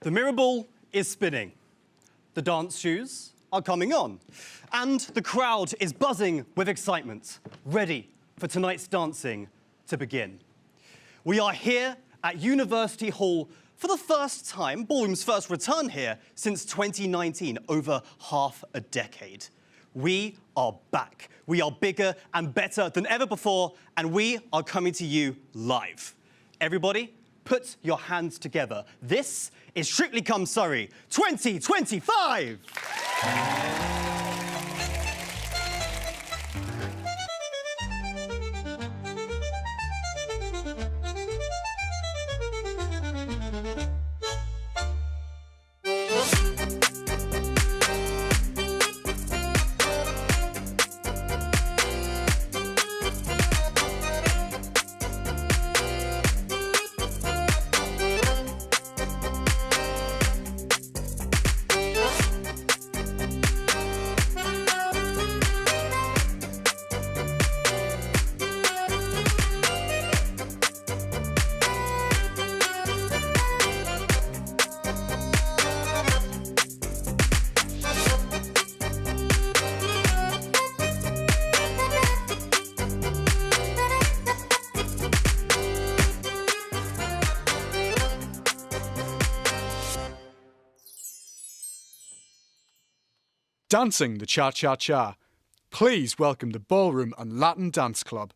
The mirror ball is spinning. The dance shoes are coming on. And the crowd is buzzing with excitement, ready for tonight's dancing to begin. We are here at University Hall for the first time, Ballroom's first return here since 2019, over half a decade. We are back. We are bigger and better than ever before, and we are coming to you live. Everybody, put your hands together. This is Strictly Come Surrey 2025! Dancing the cha-cha-cha. Please welcome the Ballroom and Latin Dance Club.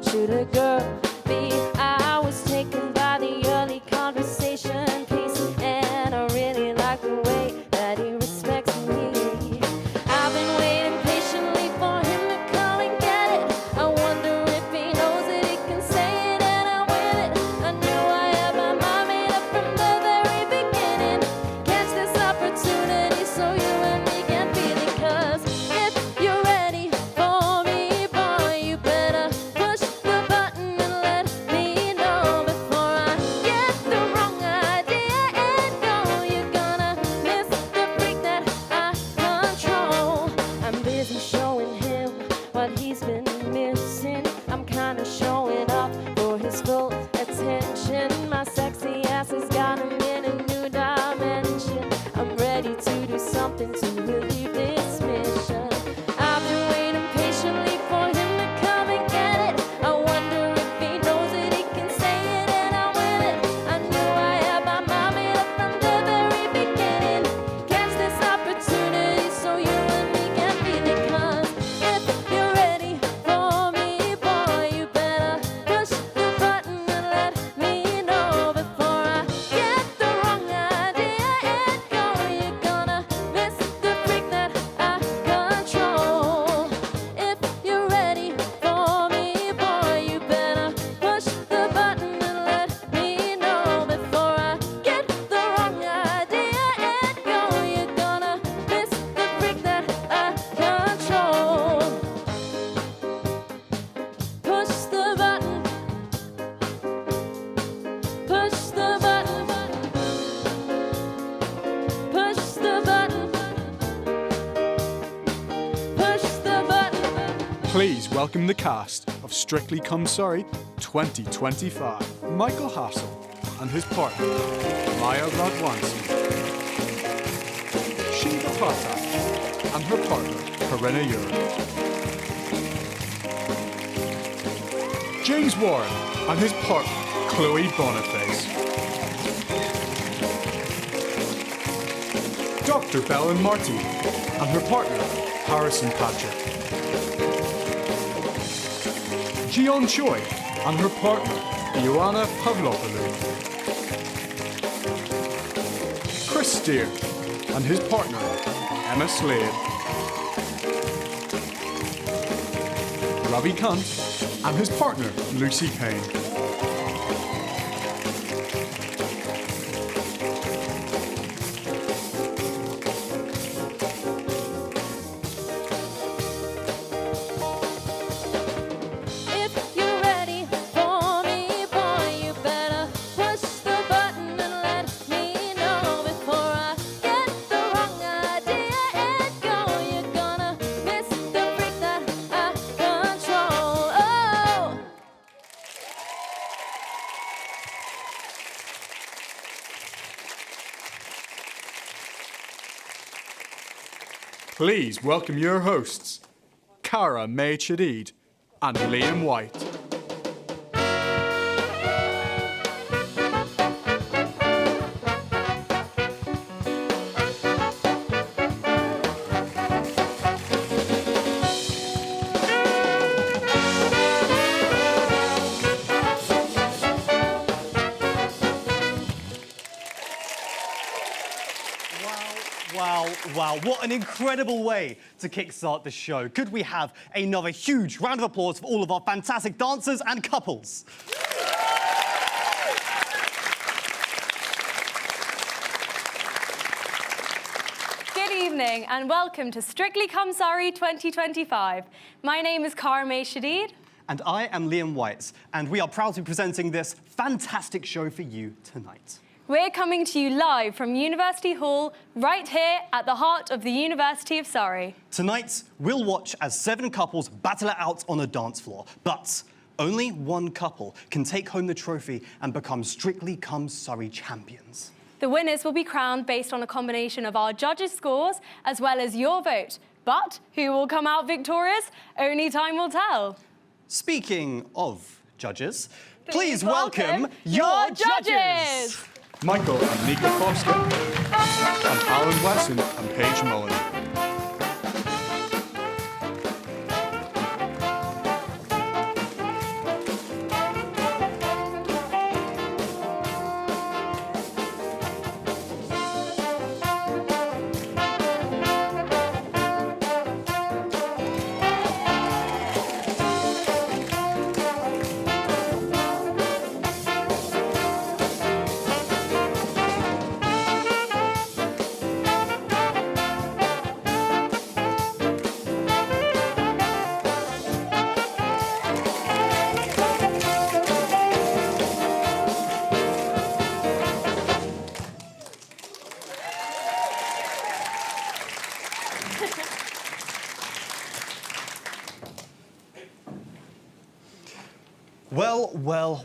Should a girl be? I was taken by the early conversation piece, and I really like the way that he respects me. I've been waiting patiently for him to come and get it. I wonder if he knows that he can say it, and I'm with it. I knew I had my mind made up from the very beginning. Catch this opportunity so you and me can feel it, 'cause if you're ready for me, boy, you better push the button and let me know before I get the wrong idea and go. You're gonna miss the freak that I control. I'm busy showing him what he's been missing. I'm kinda showing off for his full attention. My sexy ass has got him in a new dimension. I'm ready to do something to relieve this mission. I've been waiting patiently for him to come and get it. I wonder if he knows that he can say it, and I'm with it. I knew I had my mind made up from the very beginning. Catch this opportunity so you and me can feel it, 'cause if you're ready for me, boy, you better push the button and let me know before I get the wrong idea and go. You're gonna miss the freak that I control. If you're ready for me, boy, you better push the button and let me know before I get the wrong idea and go. You're gonna miss the freak that I control. Push the button. Push the button. Push the button. Push the button. Please welcome the cast of Strictly Come Surrey 2025. Michael Hassel and his partner, Maya Radwanski. Shiva Patak and her partner, Corinna Ure. James Warren and his partner, Chloe Boniface. Dr. Belen Marty and her partner, Harrison Patrick. Jion Choi and her partner, Ioana Pavlopoulou. Chris Steer and his partner, Emma Slade. Ravi Kant, and his partner, Lucy Payne. If you're ready for me, boy, you better push the button and let me know before I get the wrong idea and go. You're gonna miss the freak that I control. Oh! Please welcome your hosts, Cara May Chadid and Liam White. Wow, what an incredible way to kickstart the show. Could we have another huge round of applause for all of our fantastic dancers and couples? Good evening and welcome to Strictly Come Surrey 2025. My name is Cara May Shadid. And I am Liam White, and we are proud to be presenting this fantastic show for you tonight. We're coming to you live from University Hall, right here at the heart of the University of Surrey. Tonight, we'll watch as 7 couples battle it out on a dance floor, but only one couple can take home the trophy and become Strictly Come Surrey champions. The winners will be crowned based on a combination of our judges' scores as well as your vote. But who will come out victorious? Only time will tell. Speaking of judges, please welcome your judges! Michael and Nika Foster, and Alan Wesson and Paige Mullen.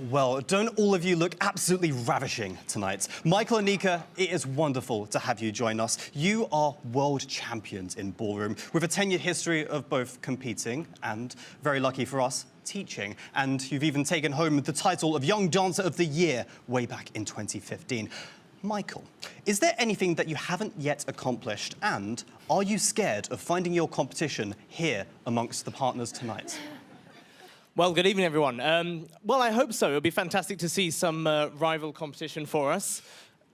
Well, don't all of you look absolutely ravishing tonight? Michael and Nika, it is wonderful to have you join us. You are world champions in ballroom with a 10-year history of both competing and, very lucky for us, teaching. And you've even taken home the title of Young Dancer of the Year way back in 2015. Michael, is there anything that you haven't yet accomplished? And are you scared of finding your competition here amongst the partners tonight? Well, good evening, everyone. Well, I hope so. It'll be fantastic to see some rival competition for us.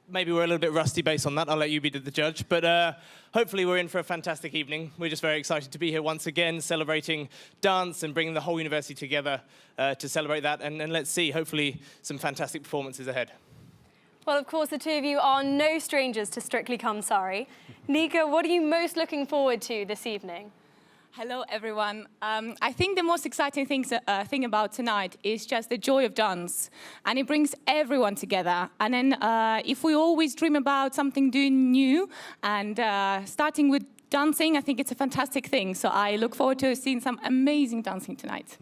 Maybe we're a little bit rusty based on that. I'll let you be the judge. But hopefully we're in for a fantastic evening. We're just very excited to be here once again, celebrating dance and bringing the whole university together to celebrate that. And let's see, hopefully, some fantastic performances ahead. Well, of course, the two of you are no strangers to Strictly Come Surrey. Nika, what are you most looking forward to this evening? Hello, everyone. I think the most exciting thing about tonight is just the joy of dance, and it brings everyone together. And then if we always dream about something doing new and starting with dancing, I think it's a fantastic thing. So I look forward to seeing some amazing dancing tonight.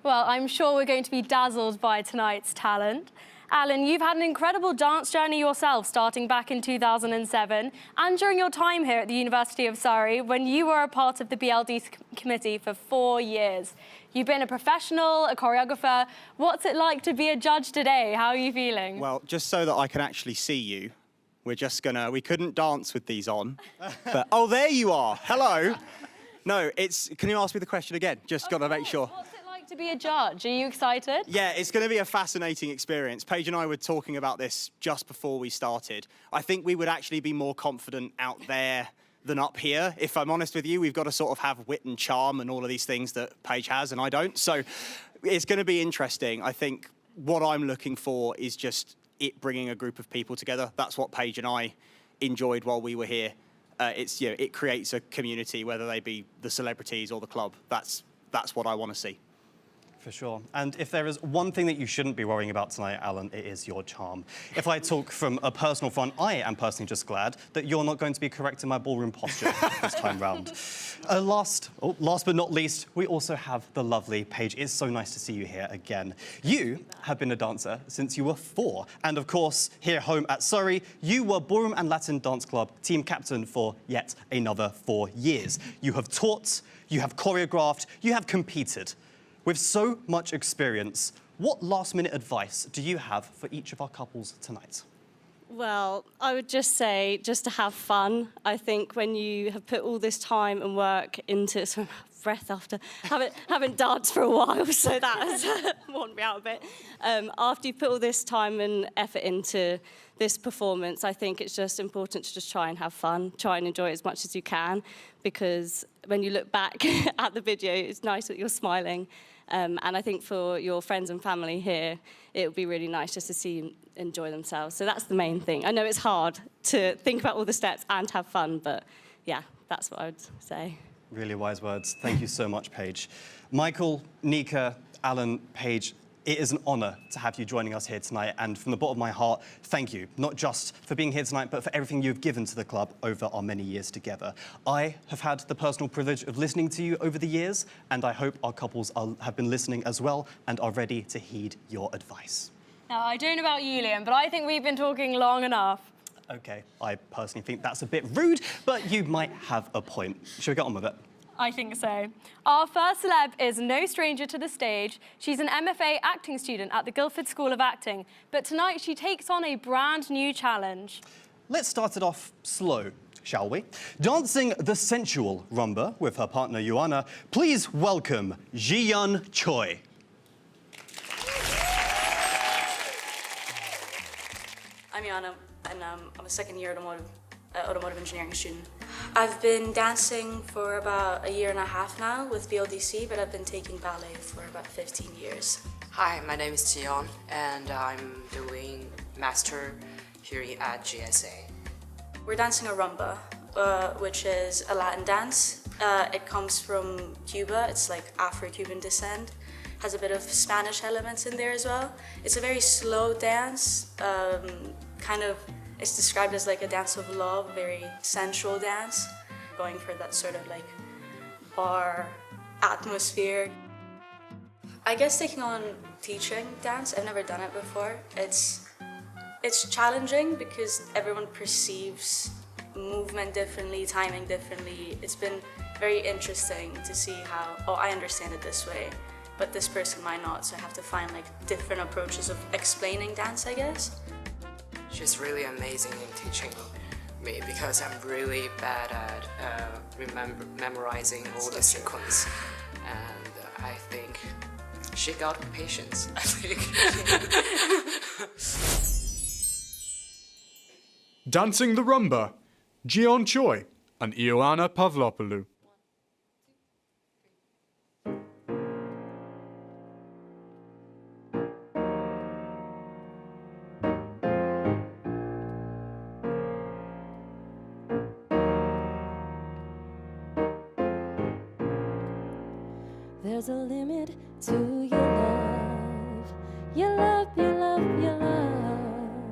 Well, I'm sure we're going to be dazzled by tonight's talent. Alan, you've had an incredible dance journey yourself, starting back in 2007, and during your time here at the University of Surrey, when you were a part of the BLDC committee for 4 years. You've been a professional, a choreographer. What's it like to be a judge today? How are you feeling? Well, just so that I can actually see you, we couldn't dance with these on, but, oh, there you are, hello. No, can you ask me the question again? Just got to make sure. What's it like to be a judge? Are you excited? Yeah, it's going to be a fascinating experience. Paige and I were talking about this just before we started. I think we would actually be more confident out there than up here. If I'm honest with you, we've got to sort of have wit and charm and all of these things that Paige has and I don't. So it's going to be interesting. I think what I'm looking for is just it bringing a group of people together. That's what Paige and I enjoyed while we were here. It creates a community, whether they be the celebrities or the club. That's what I want to see. For sure. And if there is one thing that you shouldn't be worrying about tonight, Alan, it is your charm. If I talk from a personal front, I am personally just glad that you're not going to be correcting my ballroom posture this time round. Last but not least, we also have the lovely Paige. It's so nice to see you here again. You have been a dancer since you were 4. And of course, here home at Surrey, you were Ballroom and Latin Dance Club team captain for yet another 4 years. You have taught, you have choreographed, you have competed. With so much experience, what last-minute advice do you have for each of our couples tonight? Well, I would just say, just to have fun. I think when you have put all this time and work into breath after haven't danced for a while, so that has worn me out a bit. After you put all this time and effort into this performance, I think it's just important to just try and have fun, try and enjoy it as much as you can, because when you look back at the video, it's nice that you're smiling. And I think for your friends and family here, it would be really nice just to see them enjoy themselves. So that's the main thing. I know it's hard to think about all the steps and have fun, but yeah, that's what I would say. Really wise words. Thank you so much, Paige. Michael, Nika, Alan, Paige, it is an honour to have you joining us here tonight, and from the bottom of my heart, thank you, not just for being here tonight, but for everything you've given to the club over our many years together. I have had the personal privilege of listening to you over the years, and I hope our couples have been listening as well and are ready to heed your advice. Now, I don't know about you, Liam, but I think we've been talking long enough. OK, I personally think that's a bit rude, but you might have a point. Shall we get on with it? I think so. Our first celeb is no stranger to the stage. She's an MFA acting student at the Guildford School of Acting, but tonight she takes on a brand new challenge. Let's start it off slow, shall we? Dancing the sensual rumba with her partner, Joanna, please welcome Ji-Yeon Choi. I'm Yana, and I'm a second-year automotive engineering student. I've been dancing for about 1.5 years now with BLDC, but I've been taking ballet for about 15 years. Hi, my name is Jion, and I'm doing master here at GSA. We're dancing a rumba, which is a Latin dance. It comes from Cuba. It's like Afro-Cuban descent. Has a bit of Spanish elements in there as well. It's a very slow dance, it's described as like a dance of love, very sensual dance, going for that sort of like bar atmosphere. I guess taking on teaching dance, I've never done it before. It's challenging because everyone perceives movement differently, timing differently. It's been very interesting to see how, oh, I understand it this way, but this person might not, so I have to find like different approaches of explaining dance, I guess. She's really amazing in teaching me because I'm really bad at memorizing all the sequence, and I think she got patience, I think. Dancing the rumba, Ji-Yeon Choi and Ioana Pavlopoulou. There's a limit to your love, your love, your love, your love.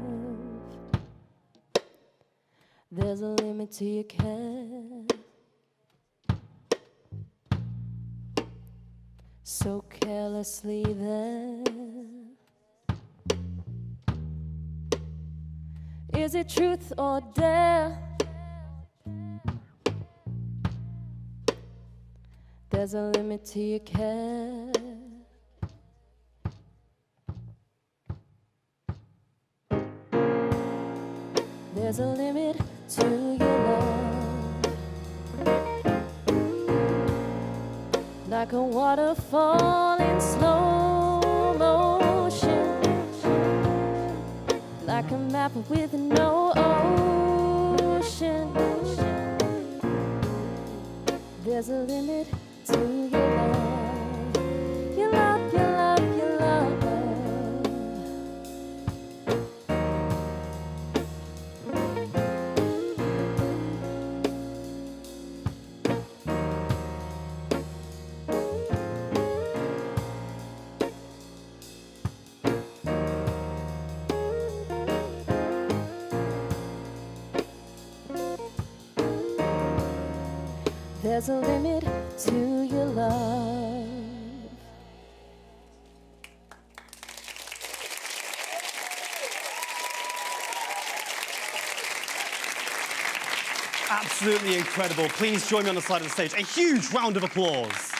There's a limit to your care, so carelessly there. Is it truth or dare? There's a limit to your care. There's a limit to your love, like a waterfall in slow motion, like a map with no ocean. There's a limit to your love. Your love, your love, your love. There's a limit to your love. Absolutely incredible. Please join me on the side of the stage. A huge round of applause.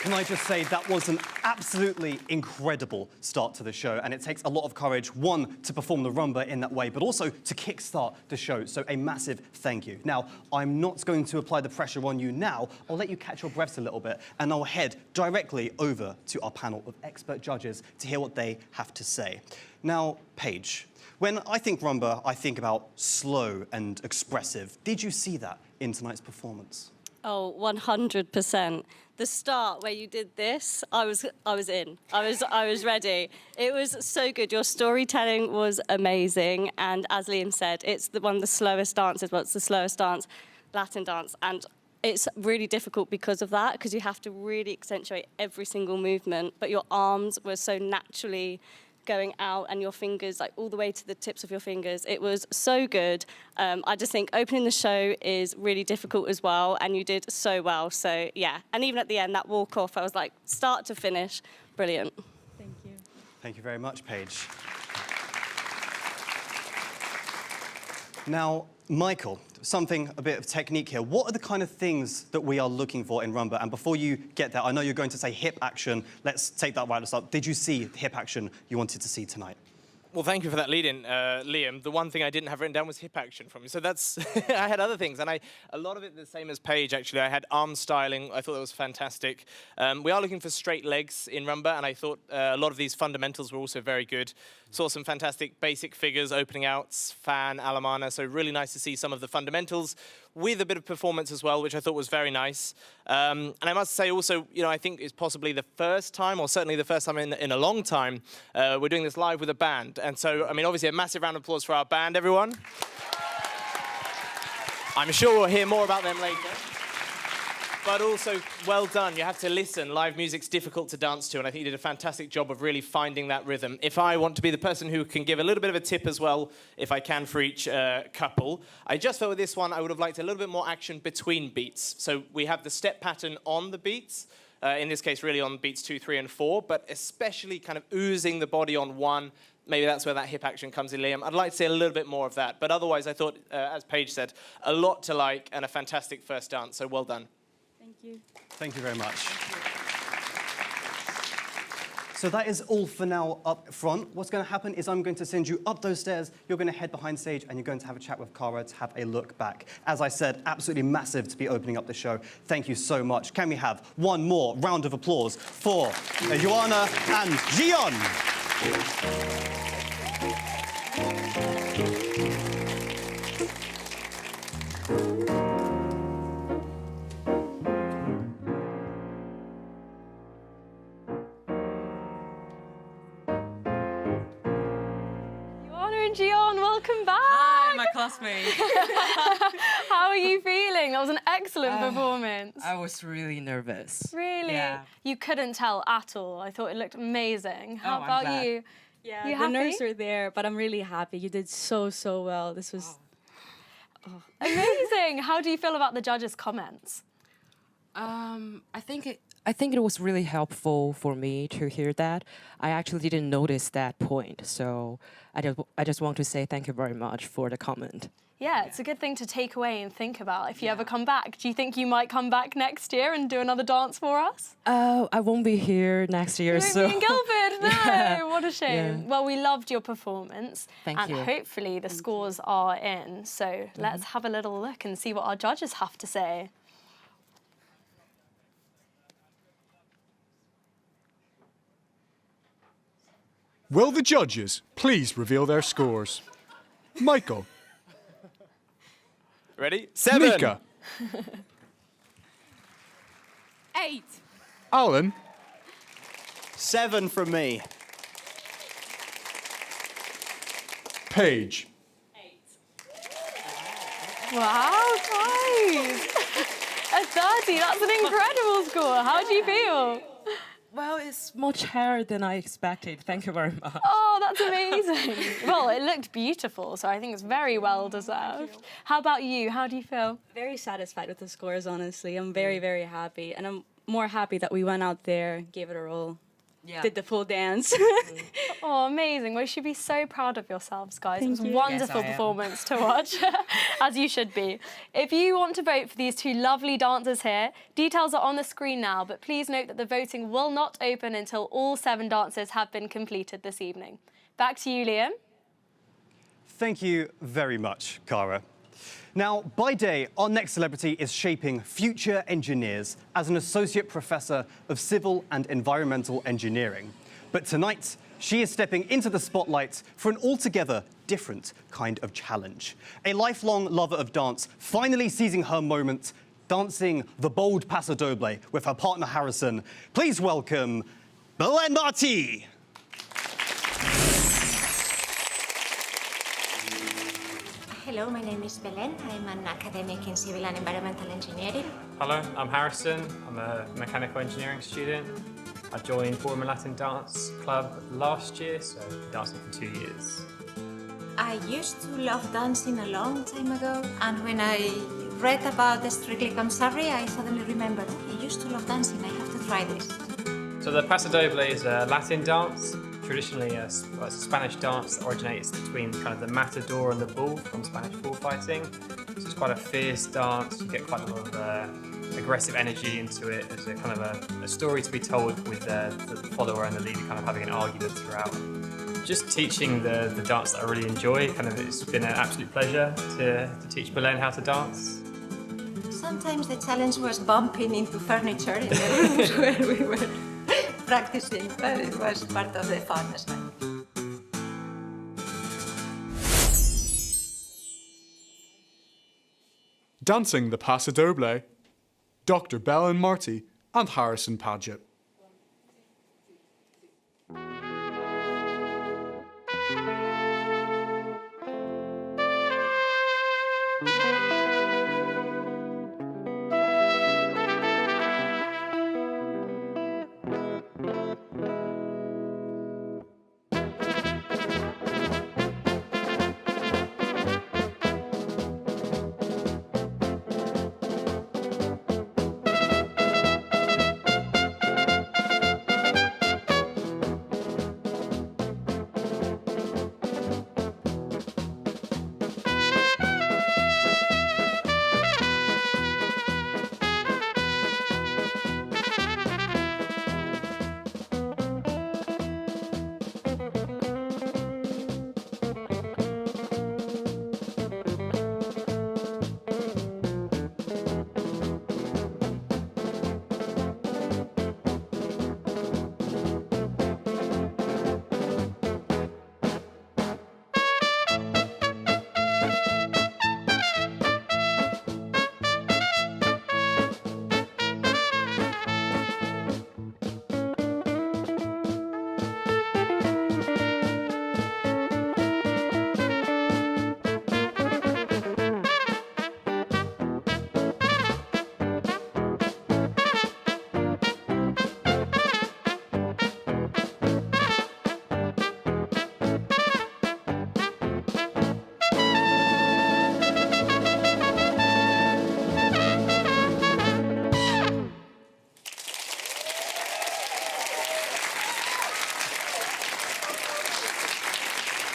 Can I just say that was an absolutely incredible start to the show, and it takes a lot of courage, one, to perform the rumba in that way, but also to kickstart the show, so a massive thank you. Now, I'm not going to apply the pressure on you now. I'll let you catch your breaths a little bit, and I'll head directly over to our panel of expert judges to hear what they have to say. Now, Paige, when I think rumba, I think about slow and expressive. Did you see that in tonight's performance? Oh, 100%. The start where you did this, I was in. I was ready. It was so good. Your storytelling was amazing, and as Liam said, it's one of the slowest dances. Well, it's the slowest dance, Latin dance, and it's really difficult because of that, because you have to really accentuate every single movement. But your arms were so naturally going out, and your fingers, like all the way to the tips of your fingers. It was so good. I just think opening the show is really difficult as well, and you did so well. So yeah, and even at the end, that walk off, I was like, start to finish, brilliant. Thank you. Thank you very much, Paige. Now, Michael, a bit of technique here. What are the kind of things that we are looking for in rumba? And before you get there, I know you're going to say hip action. Let's take that right at the start. Did you see the hip action you wanted to see tonight? Well, thank you for that lead-in, Liam. The one thing I didn't have written down was hip action from you. So that's, I had other things, and a lot of it the same as Paige, actually. I had arm styling. I thought that was fantastic. We are looking for straight legs in rumba, and I thought a lot of these fundamentals were also very good. Saw some fantastic basic figures, opening outs, fan, alemana, so really nice to see some of the fundamentals with a bit of performance as well, which I thought was very nice. And I must say also, you know, I think it's possibly the first time, or certainly the first time in a long time, we're doing this live with a band. And so, I mean, obviously a massive round of applause for our band, everyone. I'm sure we'll hear more about them later. But also, well done. You have to listen. Live music's difficult to dance to, and I think you did a fantastic job of really finding that rhythm. If I want to be the person who can give a little bit of a tip as well, if I can for each couple, I just felt with this one, I would have liked a little bit more action between beats. So we have the step pattern on the beats, in this case really on beats 2, 3, and 4, but especially kind of oozing the body on 1. Maybe that's where that hip action comes in, Liam. I'd like to see a little bit more of that. But otherwise, I thought, as Paige said, a lot to like and a fantastic first dance, so well done. Thank you. Thank you very much. So that is all for now up front. What's going to happen is I'm going to send you up those stairs, you're going to head behind stage, and you're going to have a chat with Cara to have a look back. As I said, absolutely massive to be opening up the show. Thank you so much. Can we have one more round of applause for Joanna and Gian? Gian, welcome back. Hi, my classmate. How are you feeling? That was an excellent performance. I was really nervous. Really? Yeah. You couldn't tell at all. I thought it looked amazing. How I'm about glad. you? Yeah, You the happy? nerves are there, but I'm really happy. You did so well. This was Amazing. How do you feel about the judges' comments? I think it was really helpful for me to hear that. I actually didn't notice that point, so I just want to say thank you very much for the comment. Yeah, it's a good thing to take away and think about if you ever come back. Do you think you might come back next year and do another dance for us? I won't be here next year, You won't so... be in Guildford? No, Yeah. what a shame. Yeah. Well, we loved your performance. Thank and you. hopefully the scores are in. So let's have a little look and see what our judges have to say. Will the judges please reveal their scores? Michael. Ready? 7. Nika. 8. Alan. 7 from me. Paige. Wow, guys. A 30, that's an incredible score. How do you feel? Well, it's much higher than I expected. Thank you very much. Oh, that's amazing. Well, it looked beautiful, so I think it's very well deserved. How about you? How do you feel? Very satisfied with the scores, honestly. I'm very, very happy. And I'm more happy that we went out there, gave it a roll, did the full dance. Oh, amazing. Well, you should be so proud of yourselves, guys. It was a you. wonderful Yes, I am. performance to watch, as you should be. If you want to vote for these two lovely dancers here, details are on the screen now, but please note that the voting will not open until all 7 dances have been completed this evening. Back to you, Liam. Thank you very much, Cara. Now, by day, our next celebrity is shaping future engineers as an associate professor of civil and environmental engineering. But tonight, she is stepping into the spotlight for an altogether different kind of challenge. A lifelong lover of dance, finally seizing her moment, dancing the bold Pasodoble with her partner Harrison. Please welcome Belen Marti. Hello, my name is Belen. I'm an academic in civil and environmental engineering. Hello, I'm Harrison. I'm a mechanical engineering student. I joined Ballroom Latin Dance Club last year, so I've been dancing for 2 years. I used to love dancing a long time ago, and when I read about the Strictly Come Surrey, I suddenly remembered, I used to love dancing, I have to try this. So the Pasodoble is a Latin dance, traditionally a Spanish dance that originates between kind of the matador and the bull from Spanish bullfighting. So it's quite a fierce dance, you get quite a lot of aggressive energy into it. There's a kind of a story to be told with the follower and the leader kind of having an argument throughout. Just teaching the dance that I really enjoy, it's been an absolute pleasure to teach Belen how to dance. Sometimes the challenge was bumping into furniture in the rooms where we were practicing, but it was part of the fun as well. Dancing the Pasodoble, Dr. Belen Marti and Harrison Paget.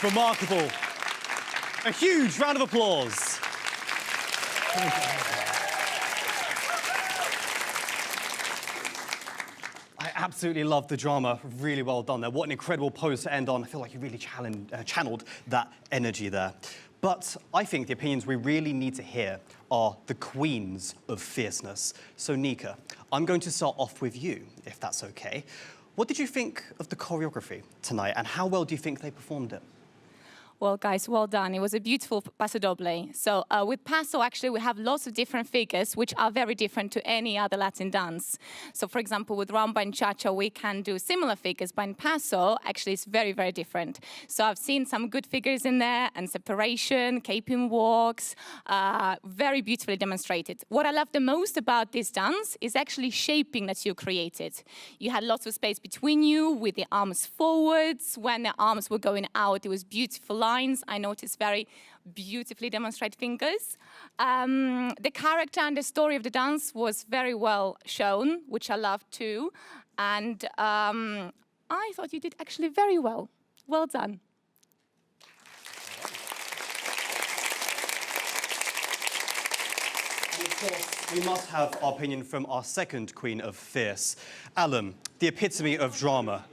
Remarkable. A huge round of applause. I absolutely love the drama. Really well done there. What an incredible pose to end on. I feel like you really channeled that energy there. But I think the opinions we really need to hear are the queens of fierceness. So Nika, I'm going to start off with you, if that's okay. What did you think of the choreography tonight, and how well do you think they performed it? Well, guys, well done. It was a beautiful Pasodoble. So with Paso, actually, we have lots of different figures, which are very different to any other Latin dance. So, for example, with Rumba and Cha-Cha, we can do similar figures, but in Paso, actually, it's very, very different. So I've seen some good figures in there, and separation, caping walks, very beautifully demonstrated. What I love the most about this dance is actually shaping that you created. You had lots of space between you with the arms forwards. When the arms were going out, it was beautiful lines. I noticed very beautifully demonstrated fingers. The character and the story of the dance was very well shown, which I loved too. And I thought you did actually very well. Well done. And of course, we must have our opinion from our second Queen of Fierce, Alan, the epitome of drama.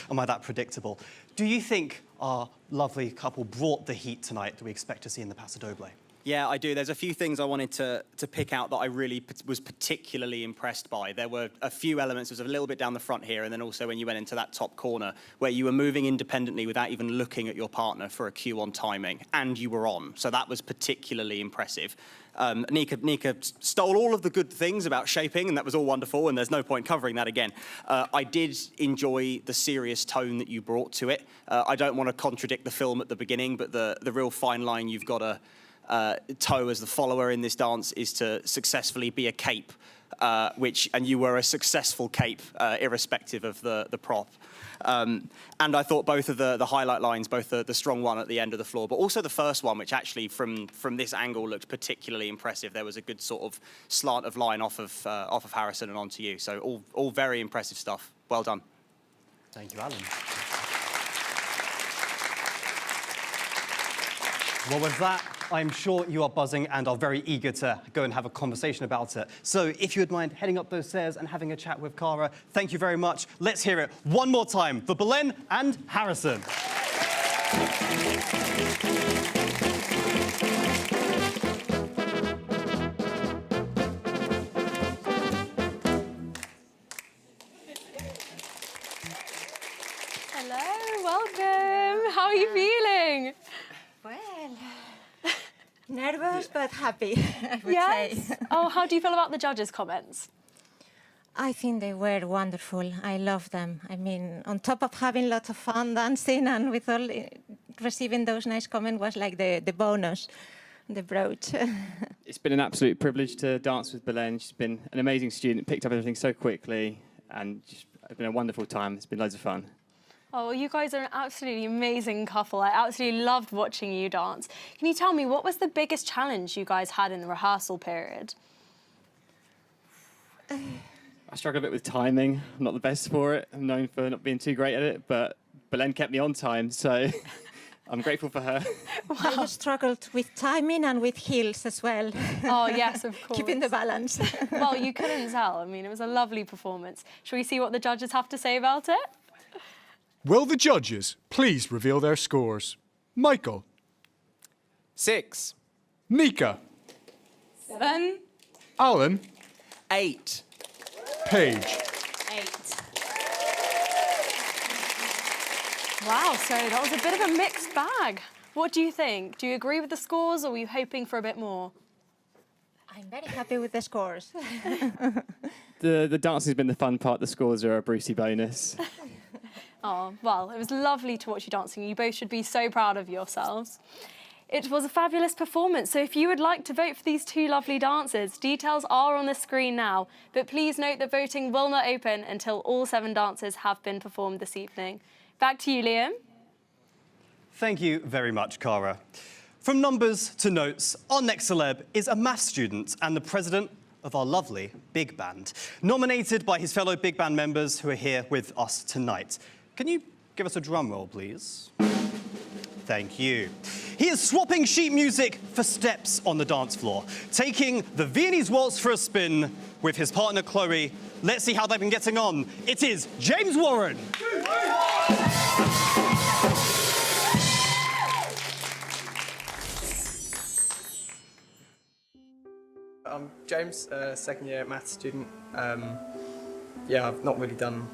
Am I that predictable? Do you think our lovely couple brought the heat tonight that we expect to see in the Pasodoble? Yeah, I do. There's a few things I wanted to pick out that I really was particularly impressed by. There were a few elements. There was a little bit down the front here, and then also when you went into that top corner where you were moving independently without even looking at your partner for a cue on timing, and you were on. So that was particularly impressive. Nika stole all of the good things about shaping, and that was all wonderful, and there's no point covering that again. I did enjoy the serious tone that you brought to it. I don't want to contradict the film at the beginning, but the real fine line you've got to toe as the follower in this dance is to successfully be a cape, and you were a successful cape, irrespective of the prop. And I thought both of the highlight lines, both the strong one at the end of the floor, but also the first one, which actually from this angle looked particularly impressive. There was a good sort of slant of line off of Harrison and onto you. So all very impressive stuff. Well done. Thank you, Alan. Well, with that, I'm sure you are buzzing and are very eager to go and have a conversation about it. So if you would mind heading up those stairs and having a chat with Cara, thank you very much. Let's hear it one more time for Belen and Harrison. Hello, welcome. How are you feeling? Well, nervous but happy, I would say. Oh, how do you feel about the judges' comments? I think they were wonderful. I love them. I mean, on top of having lots of fun dancing and with all receiving those nice comments was like the bonus, the brooch. It's been an absolute privilege to dance with Belen. She's been an amazing student, picked up everything so quickly, and just, it's been a wonderful time. It's been loads of fun. Oh, well, you guys are an absolutely amazing couple. I absolutely loved watching you dance. Can you tell me, what was the biggest challenge you guys had in the rehearsal period? I struggle a bit with timing. I'm not the best for it. I'm known for not being too great at it, but Belen kept me on time, so I'm grateful for her. Wow. I struggled with timing and with heels as well. Oh, yes, of course. Keeping the balance. Well, you couldn't tell. I mean, it was a lovely performance. Shall we see what the judges have to say about it? Will the judges please reveal their scores? Michael. 6. Nika. 7. Alan. 8. Paige. 8. Wow, so that was a bit of a mixed bag. What do you think? Do you agree with the scores, or were you hoping for a bit more? I'm very happy with the scores. The dancing has been the fun part. The scores are a Brucey bonus. Oh, well, it was lovely to watch you dancing. You both should be so proud of yourselves. It was a fabulous performance, so if you would like to vote for these two lovely dancers, details are on the screen now, but please note that voting will not open until all 7 dancers have been performed this evening. Back to you, Liam. Thank you very much, Cara. From numbers to notes, our next celeb is a maths student and the president of our lovely big band, nominated by his fellow big band members who are here with us tonight. Can you give us a drum roll, please? Thank you. He is swapping sheet music for steps on the dance floor, taking the Viennese Waltz for a spin with his partner, Chloe. Let's see how they've been getting on. It is James Warren. I'm James, second year maths student. Yeah, I've not really done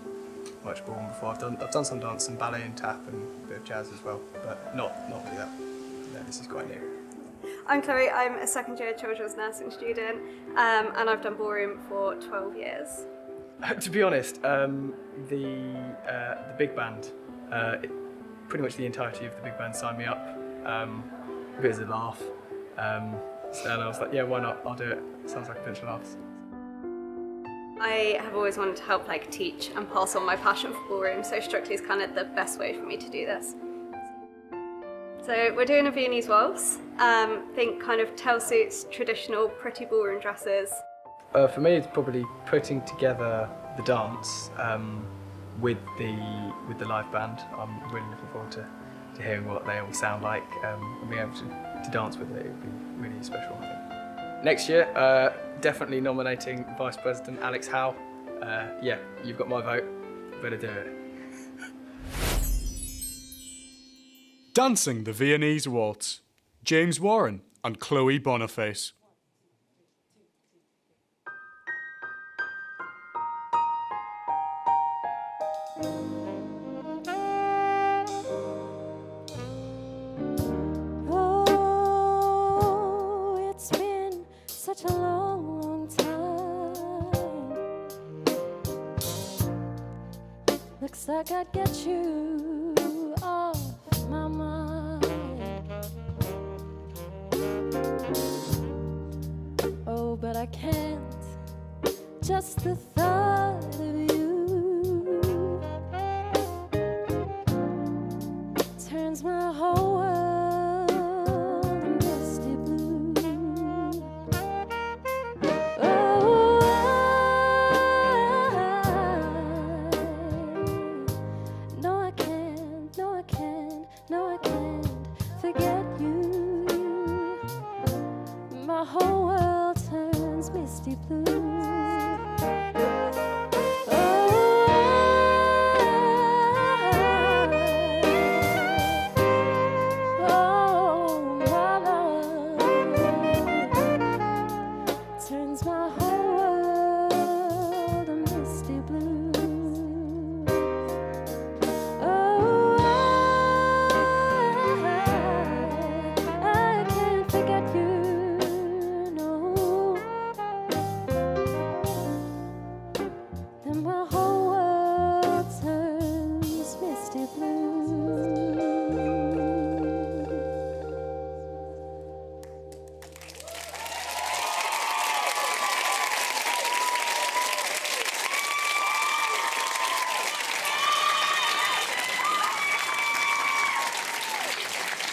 much ballroom before. I've done some dance and ballet and tap and a bit of jazz as well, but not really that. No, this is quite new. I'm Chloe, I'm a second year children's nursing student, and I've done ballroom for 12 years. To be honest, the big band, pretty much the entirety of the big band signed me up, a bit as a laugh, and I was like, yeah, why not, I'll do it, sounds like a bunch of laughs. I have always wanted to help teach and pass on my passion for ballroom, so Strictly is kind of the best way for me to do this. So we're doing a Viennese Waltz, think kind of tail suits, traditional pretty ballroom dresses. For me, it's probably putting together the dance with the live band. I'm really looking forward to hearing what they all sound like and being able to dance with it. It would be really special, I think. Next year, definitely nominating Vice President Alex Howe. Yeah, you've got my vote. Better do it. Dancing the Viennese Waltz, James Warren and Chloe Boniface. Oh, it's been such a long, long time. Looks like I'd get you off my mind. Oh, but I can't. Just the thought of you turns my whole world a misty blue. Oh, no, I can't, no, I can't, no, I can't forget you. My whole world turns misty blue.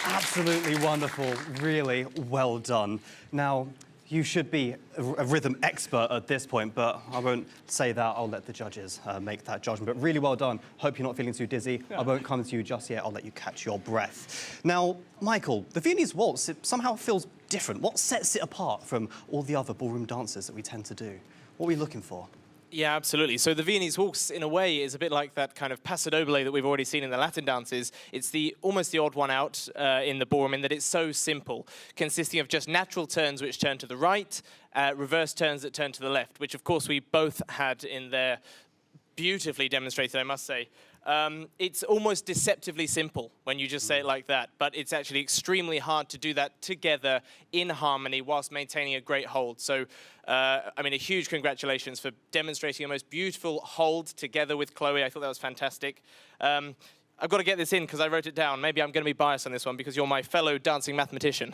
Absolutely wonderful, really well done. Now, you should be a rhythm expert at this point, but I won't say that. I'll let the judges make that judgment. But really well done. Hope you're not feeling too dizzy. I won't come to you just yet. I'll let you catch your breath. Now, Michael, the Viennese Waltz, it somehow feels different. What sets it apart from all the other ballroom dances that we tend to do? What are we looking for? Yeah, absolutely. So the Viennese Waltz, in a way, is a bit like that kind of Pasodoble that we've already seen in the Latin dances. It's almost the odd one out in the ballroom in that it's so simple, consisting of just natural turns which turn to the right, reverse turns that turn to the left, which, of course, we both had in there beautifully demonstrated, I must say. It's almost deceptively simple when you just say it like that, but it's actually extremely hard to do that together in harmony whilst maintaining a great hold. So, I mean, a huge congratulations for demonstrating a most beautiful hold together with Chloe. I thought that was fantastic. I've got to get this in because I wrote it down. Maybe I'm going to be biased on this one because you're my fellow dancing mathematician.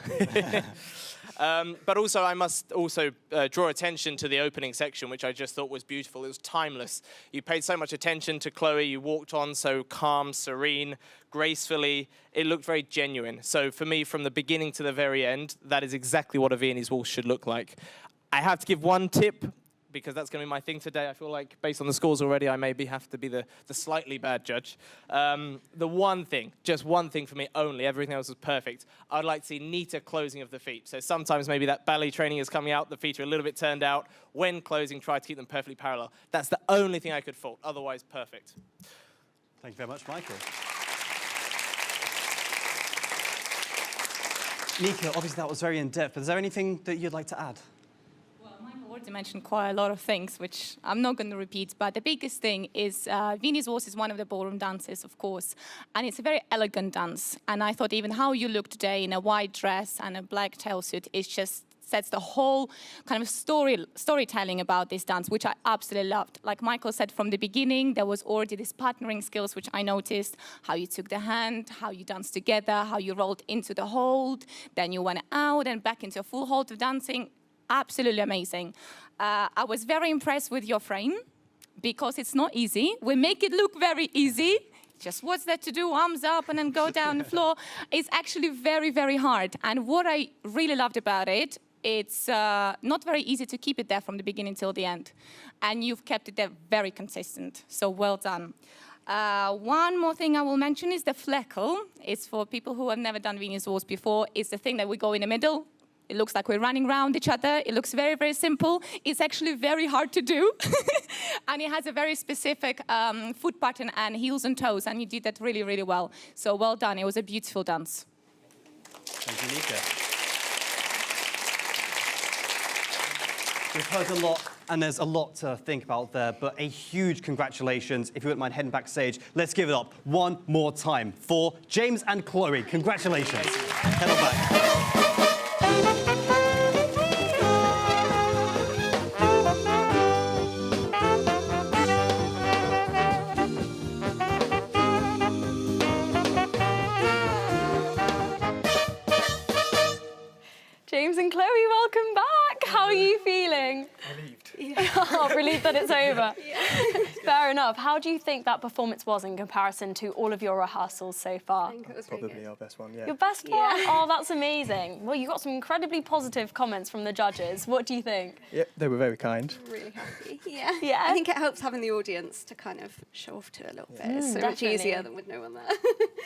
But also, I must also draw attention to the opening section, which I just thought was beautiful. It was timeless. You paid so much attention to Chloe. You walked on so calm, serene, gracefully. It looked very genuine. So for me, from the beginning to the very end, that is exactly what a Viennese Waltz should look like. I have to give one tip, because that's going to be my thing today. I feel like, based on the scores already, I maybe have to be the slightly bad judge. The one thing, just one thing for me only, everything else was perfect. I'd like to see neater closing of the feet. So sometimes maybe that ballet training is coming out, the feet are a little bit turned out. When closing, try to keep them perfectly parallel. That's the only thing I could fault. Otherwise, perfect. Thank you very much, Michael. Nika, obviously that was very in-depth, but is there anything that you'd like to add? already mentioned quite a lot of things, which I'm not going to repeat, but the biggest thing is Viennese Waltz is one of the ballroom dances, of course, and it's a very elegant dance. And I thought even how you look today in a white dress and a black tailsuit is just sets the whole kind of storytelling about this dance, which I absolutely loved. Like Michael said from the beginning, there was already this partnering skills, which I noticed, how you took the hand, how you danced together, how you rolled into the hold, then you went out and back into a full hold of dancing. Absolutely amazing. I was very impressed with your frame because it's not easy. We make it look very easy. Just what's there to do, arms up and then go down the floor. It's actually very, very hard. And what I really loved about it, it's not very easy to keep it there from the beginning till the end. And you've kept it there very consistent. So well done. One more thing I will mention is the fleckle. It's for people who have never done Viennese Waltz before. It's the thing that we go in the middle. It looks like we're running around each other. It looks very, very simple. It's actually very hard to do. And it has a very specific foot pattern and heels and toes. And you did that really, really well. So well done. It was a beautiful dance. Thank you, Nika. We've heard a lot, and there's a lot to think about there, but a huge congratulations. If you wouldn't mind heading backstage, let's give it up one more time for James and Chloe. Congratulations. Head on back. James and Chloe, welcome back. How are you feeling? Relieved. Oh, relieved that it's over. Fair enough. How do you think that performance was in comparison to all of your rehearsals so far? I think it was probably our best one, yeah. Your best one? Oh, that's amazing. Well, you got some incredibly positive comments from the judges. What do you think? Yep, they were very kind. Really happy. Yeah. Yeah. I think it helps having the audience to kind of show off to a little bit. It's so much easier than with no one there.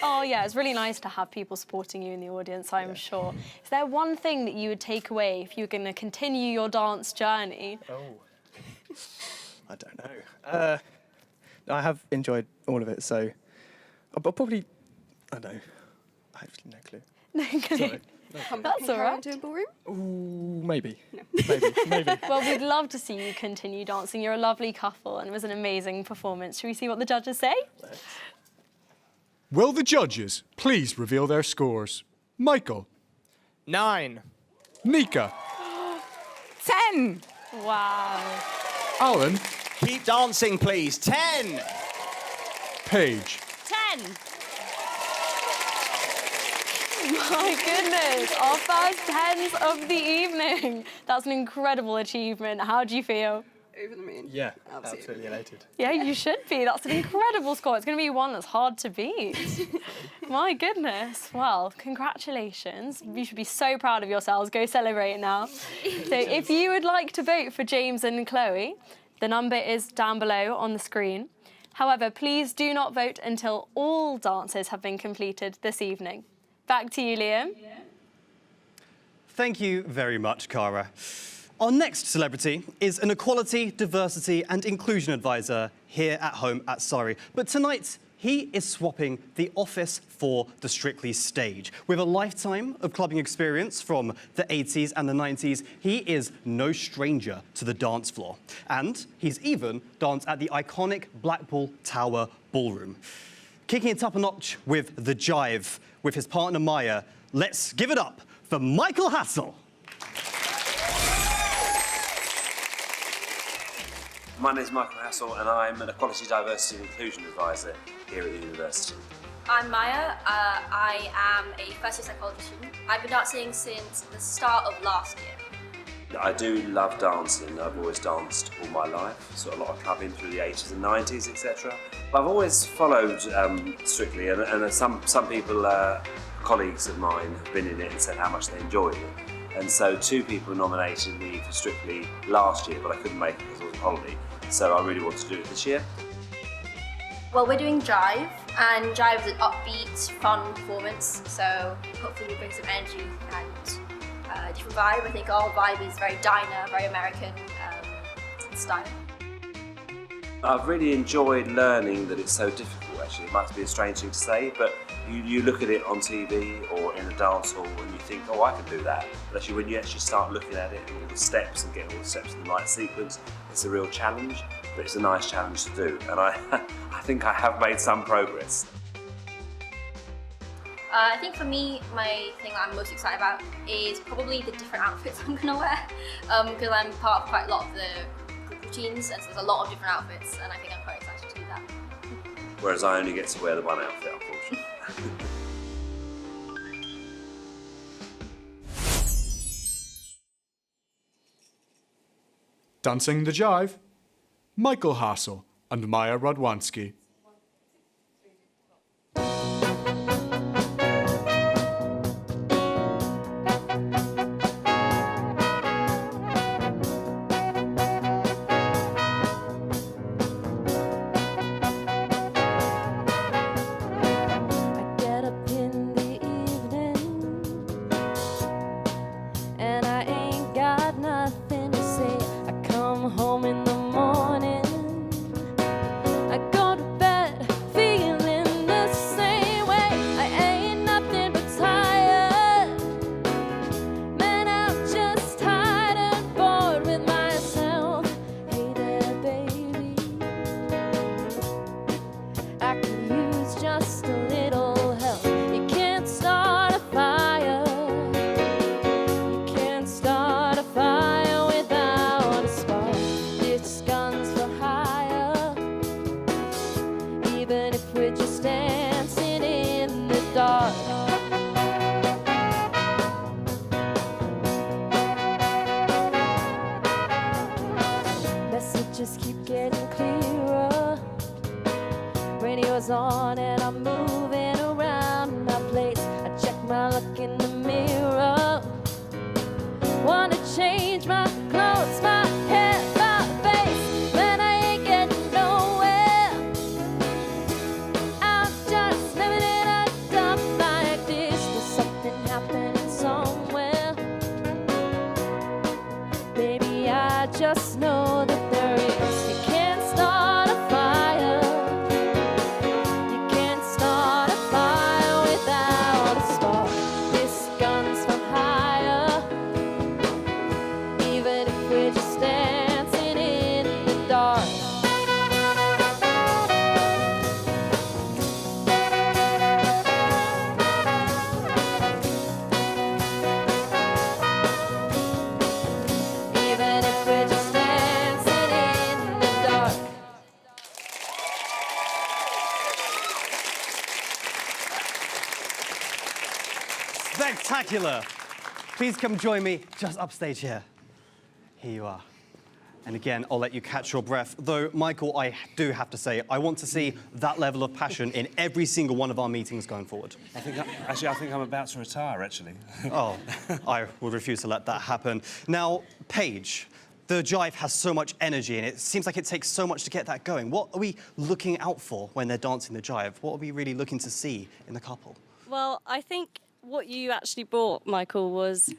Oh, yeah, it's really nice to have people supporting you in the audience, I'm sure. Is there one thing that you would take away if you were going to continue your dance journey? Oh, I don't know. I have enjoyed all of it, so I'll probably, I don't know, I have no clue. No clue. Sorry. That's all right. Into a ballroom? Ooh, maybe. No. Maybe. Well, we'd love to see you continue dancing. You're a lovely couple and it was an amazing performance. Should we see what the judges say? Will the judges please reveal their scores? Michael. 9. Nika. 10. Wow. Alan. Keep dancing, please. 10. Paige. 10. My goodness, our first 10s of the evening. That's an incredible achievement. How do you feel? Over the moon. Yeah, absolutely elated. Yeah, you should be. That's an incredible score. It's going to be one that's hard to beat. My goodness. Well, congratulations. You should be so proud of yourselves. Go celebrate now. So if you would like to vote for James and Chloe, the number is down below on the screen. However, please do not vote until all dances have been completed this evening. Back to you, Liam. Thank you very much, Cara. Our next celebrity is an equality, diversity and inclusion advisor here at home at Surrey. But tonight, he is swapping the office for the Strictly stage. With a lifetime of clubbing experience from the 80s and the 90s, he is no stranger to the dance floor. And he's even danced at the iconic Blackpool Tower Ballroom. Kicking it up a notch with the Jive, with his partner Maya, let's give it up for Michael Hassel. My name is Michael Hassel and I'm an Equality, Diversity and Inclusion Advisor here at the university. I'm Maya. I am a first year psychology student. I've been dancing since the start of last year. I do love dancing. I've always danced all my life, so a lot of clubbing through the 80s and 90s, etc. I've always followed Strictly, and some people, colleagues of mine, have been in it and said how much they enjoyed it. And so 2 people nominated me for Strictly last year, but I couldn't make it because I was on holiday. So I really want to do it this year. Well, we're doing Jive, and Jive is an upbeat, fun performance, so hopefully we'll bring some energy and different vibe. I think our vibe is very diner, very American style. I've really enjoyed learning that it's so difficult, actually. It might be a strange thing to say, but you look at it on TV or in a dance hall and you think, oh, I can do that. But actually, when you actually start looking at it, all the steps and getting all the steps in the right sequence, it's a real challenge, but it's a nice challenge to do. And I think I have made some progress. I think for me, my thing that I'm most excited about is probably the different outfits I'm going to wear, because I'm part of quite a lot of the group routines, and so there's a lot of different outfits, and I think I'm quite excited to do that. Whereas I only get to wear the one outfit, unfortunately. Dancing the Jive, Michael Hassel and Maya Radwanski. Messages keep getting clearer. Radio's on and I'm moving around my place. I check my look in the mirror. Wanna change my clothes, my hair, my face, but I ain't getting nowhere. I'm just living in a dump like this. There's something happening somewhere. Baby, I just know that there is. You can't start a fire. You can't start a fire without a spark. This gun's for hire. Even if we're just dancing in the dark. Even if we're just dancing in the dark. Spectacular. Please come join me just upstage here. Here you are. And again, I'll let you catch your breath. Though, Michael, I do have to say, I want to see that level of passion in every single one of our meetings going forward. I think I'm about to retire, actually. Oh, I would refuse to let that happen. Now, Paige, the Jive has so much energy and it seems like it takes so much to get that going. What are we looking out for when they're dancing the Jive? What are we really looking to see in the couple? Well, I think what you actually brought, Michael, was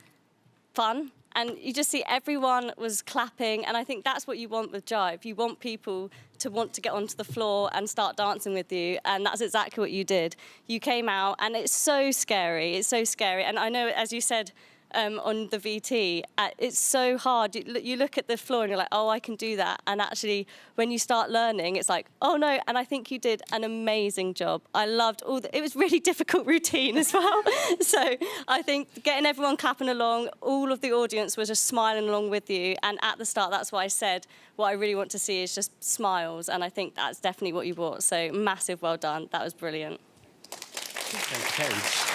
fun. And you just see everyone was clapping. And I think that's what you want with Jive. You want people to want to get onto the floor and start dancing with you. And that's exactly what you did. You came out and it's so scary. It's so scary. And I know, as you said, on the VT, it's so hard. You look at the floor and you're like, oh, I can do that. And actually, when you start learning, it's like, oh no. And I think you did an amazing job. I loved it was really difficult routine as well. So I think getting everyone clapping along, all of the audience was just smiling along with you. And at the start, that's why I said, what I really want to see is just smiles. And I think that's definitely what you brought. So massive well done. That was brilliant. Thank you, Paige.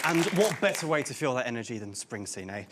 And what better way to feel that energy than Springsteen, eh?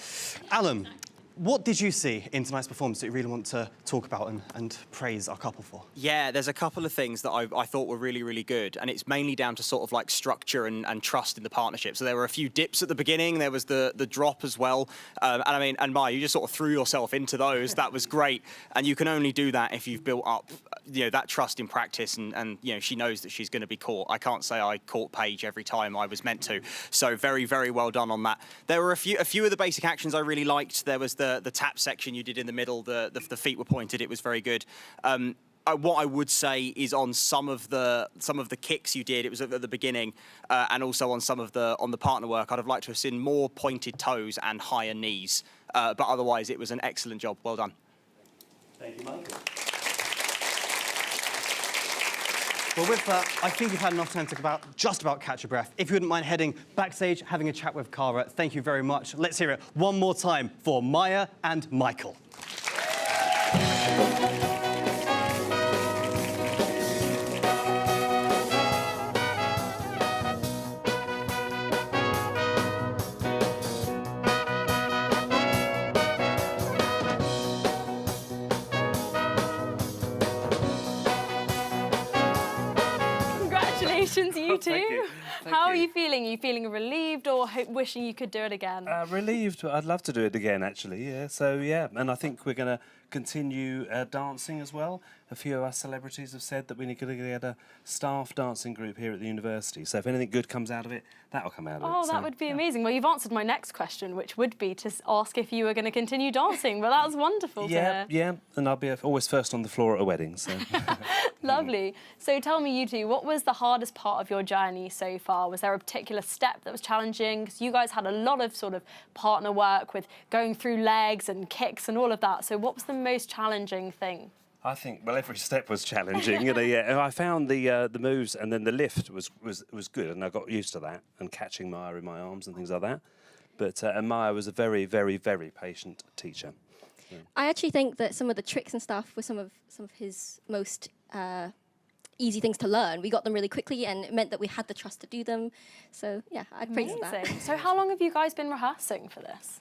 Alan, what did you see in tonight's performance that you really want to talk about and praise our couple for? Yeah, there's a couple of things that I thought were really, really good, and it's mainly down to sort of like structure and trust in the partnership. So there were a few dips at the beginning, there was the drop as well, and I mean, and Maya, you just sort of threw yourself into those. That was great, and you can only do that if you've built up, that trust in practice, and she knows that she's going to be caught. I can't say I caught Paige every time I was meant to, so very, very well done on that. There were a few of the basic actions I really liked. There was the tap section you did in the middle, the feet were pointed, it was very good. what I would say is on some of the kicks you did, it was at the beginning, and also on some of the partner work, I'd have liked to have seen more pointed toes and higher knees. But otherwise, it was an excellent job. Well done. Thank you, Michael. Well, with that, I think we've had enough time to just about catch your breath. If you wouldn't mind heading backstage, having a chat with Cara, thank you very much. Let's hear it one more time for Maya and Michael. Congratulations, you two. Thank you. How are you feeling? Are you feeling relieved or wishing you could do it again? Relieved. I'd love to do it again, actually. Yeah. So yeah, and I think we're going to continue dancing as well. A few of us celebrities have said that we need to get a staff dancing group here at the university. So if anything good comes out of it, that'll come out of it. Oh, that would be amazing. Well, you've answered my next question, which would be to ask if you were going to continue dancing. Well, that's wonderful to hear. Yeah, and I'll be always first on the floor at a wedding. So. Lovely. So tell me, you two, what was the hardest part of your journey so far? Was there a particular step that was challenging? Because you guys had a lot of sort of partner work with going through legs and kicks and all of that. So what was the most challenging thing? I think, well, every step was challenging. Yeah. I found the moves and then the lift was good, and I got used to that and catching Maya in my arms and things like that. But and Maya was a very, very, very patient teacher. Yeah. I actually think that some of the tricks and stuff were some of his most easy things to learn. We got them really quickly, and it meant that we had the trust to do them. So yeah, I'd praise that. So how long have you guys been rehearsing for this?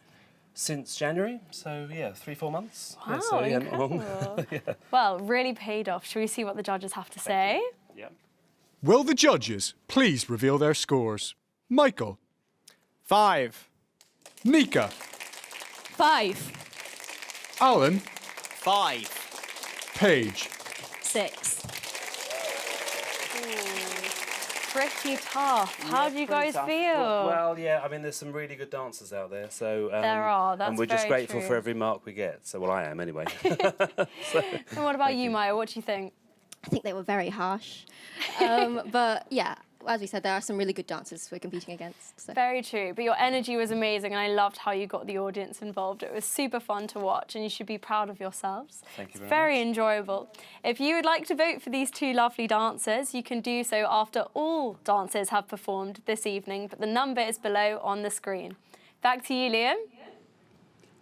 Since January, so yeah, 3-4 months. Wow, yeah, so, yeah, incredible. yeah. Well, really paid off. Should we see what the judges have to say? Yeah. Will the judges please reveal their scores? Michael. 5. Nika. 5. Alan. 5. Paige. 6. Pretty tough. How do you guys feel? Well, yeah, I mean, there's some really good dancers out there, so... there are, that's and we're just very grateful true. for every mark we get. So, well, I am anyway. And what about you, Maya? What do you think? I think they were very harsh. But yeah, as we said, there are some really good dancers we're competing against. So. Very true, but your energy was amazing and I loved how you got the audience involved. It was super fun to watch and you should be proud of yourselves. Thank you very much. Very enjoyable. If you would like to vote for these two lovely dancers, you can do so after all dancers have performed this evening, but the number is below on the screen. Back to you, Liam.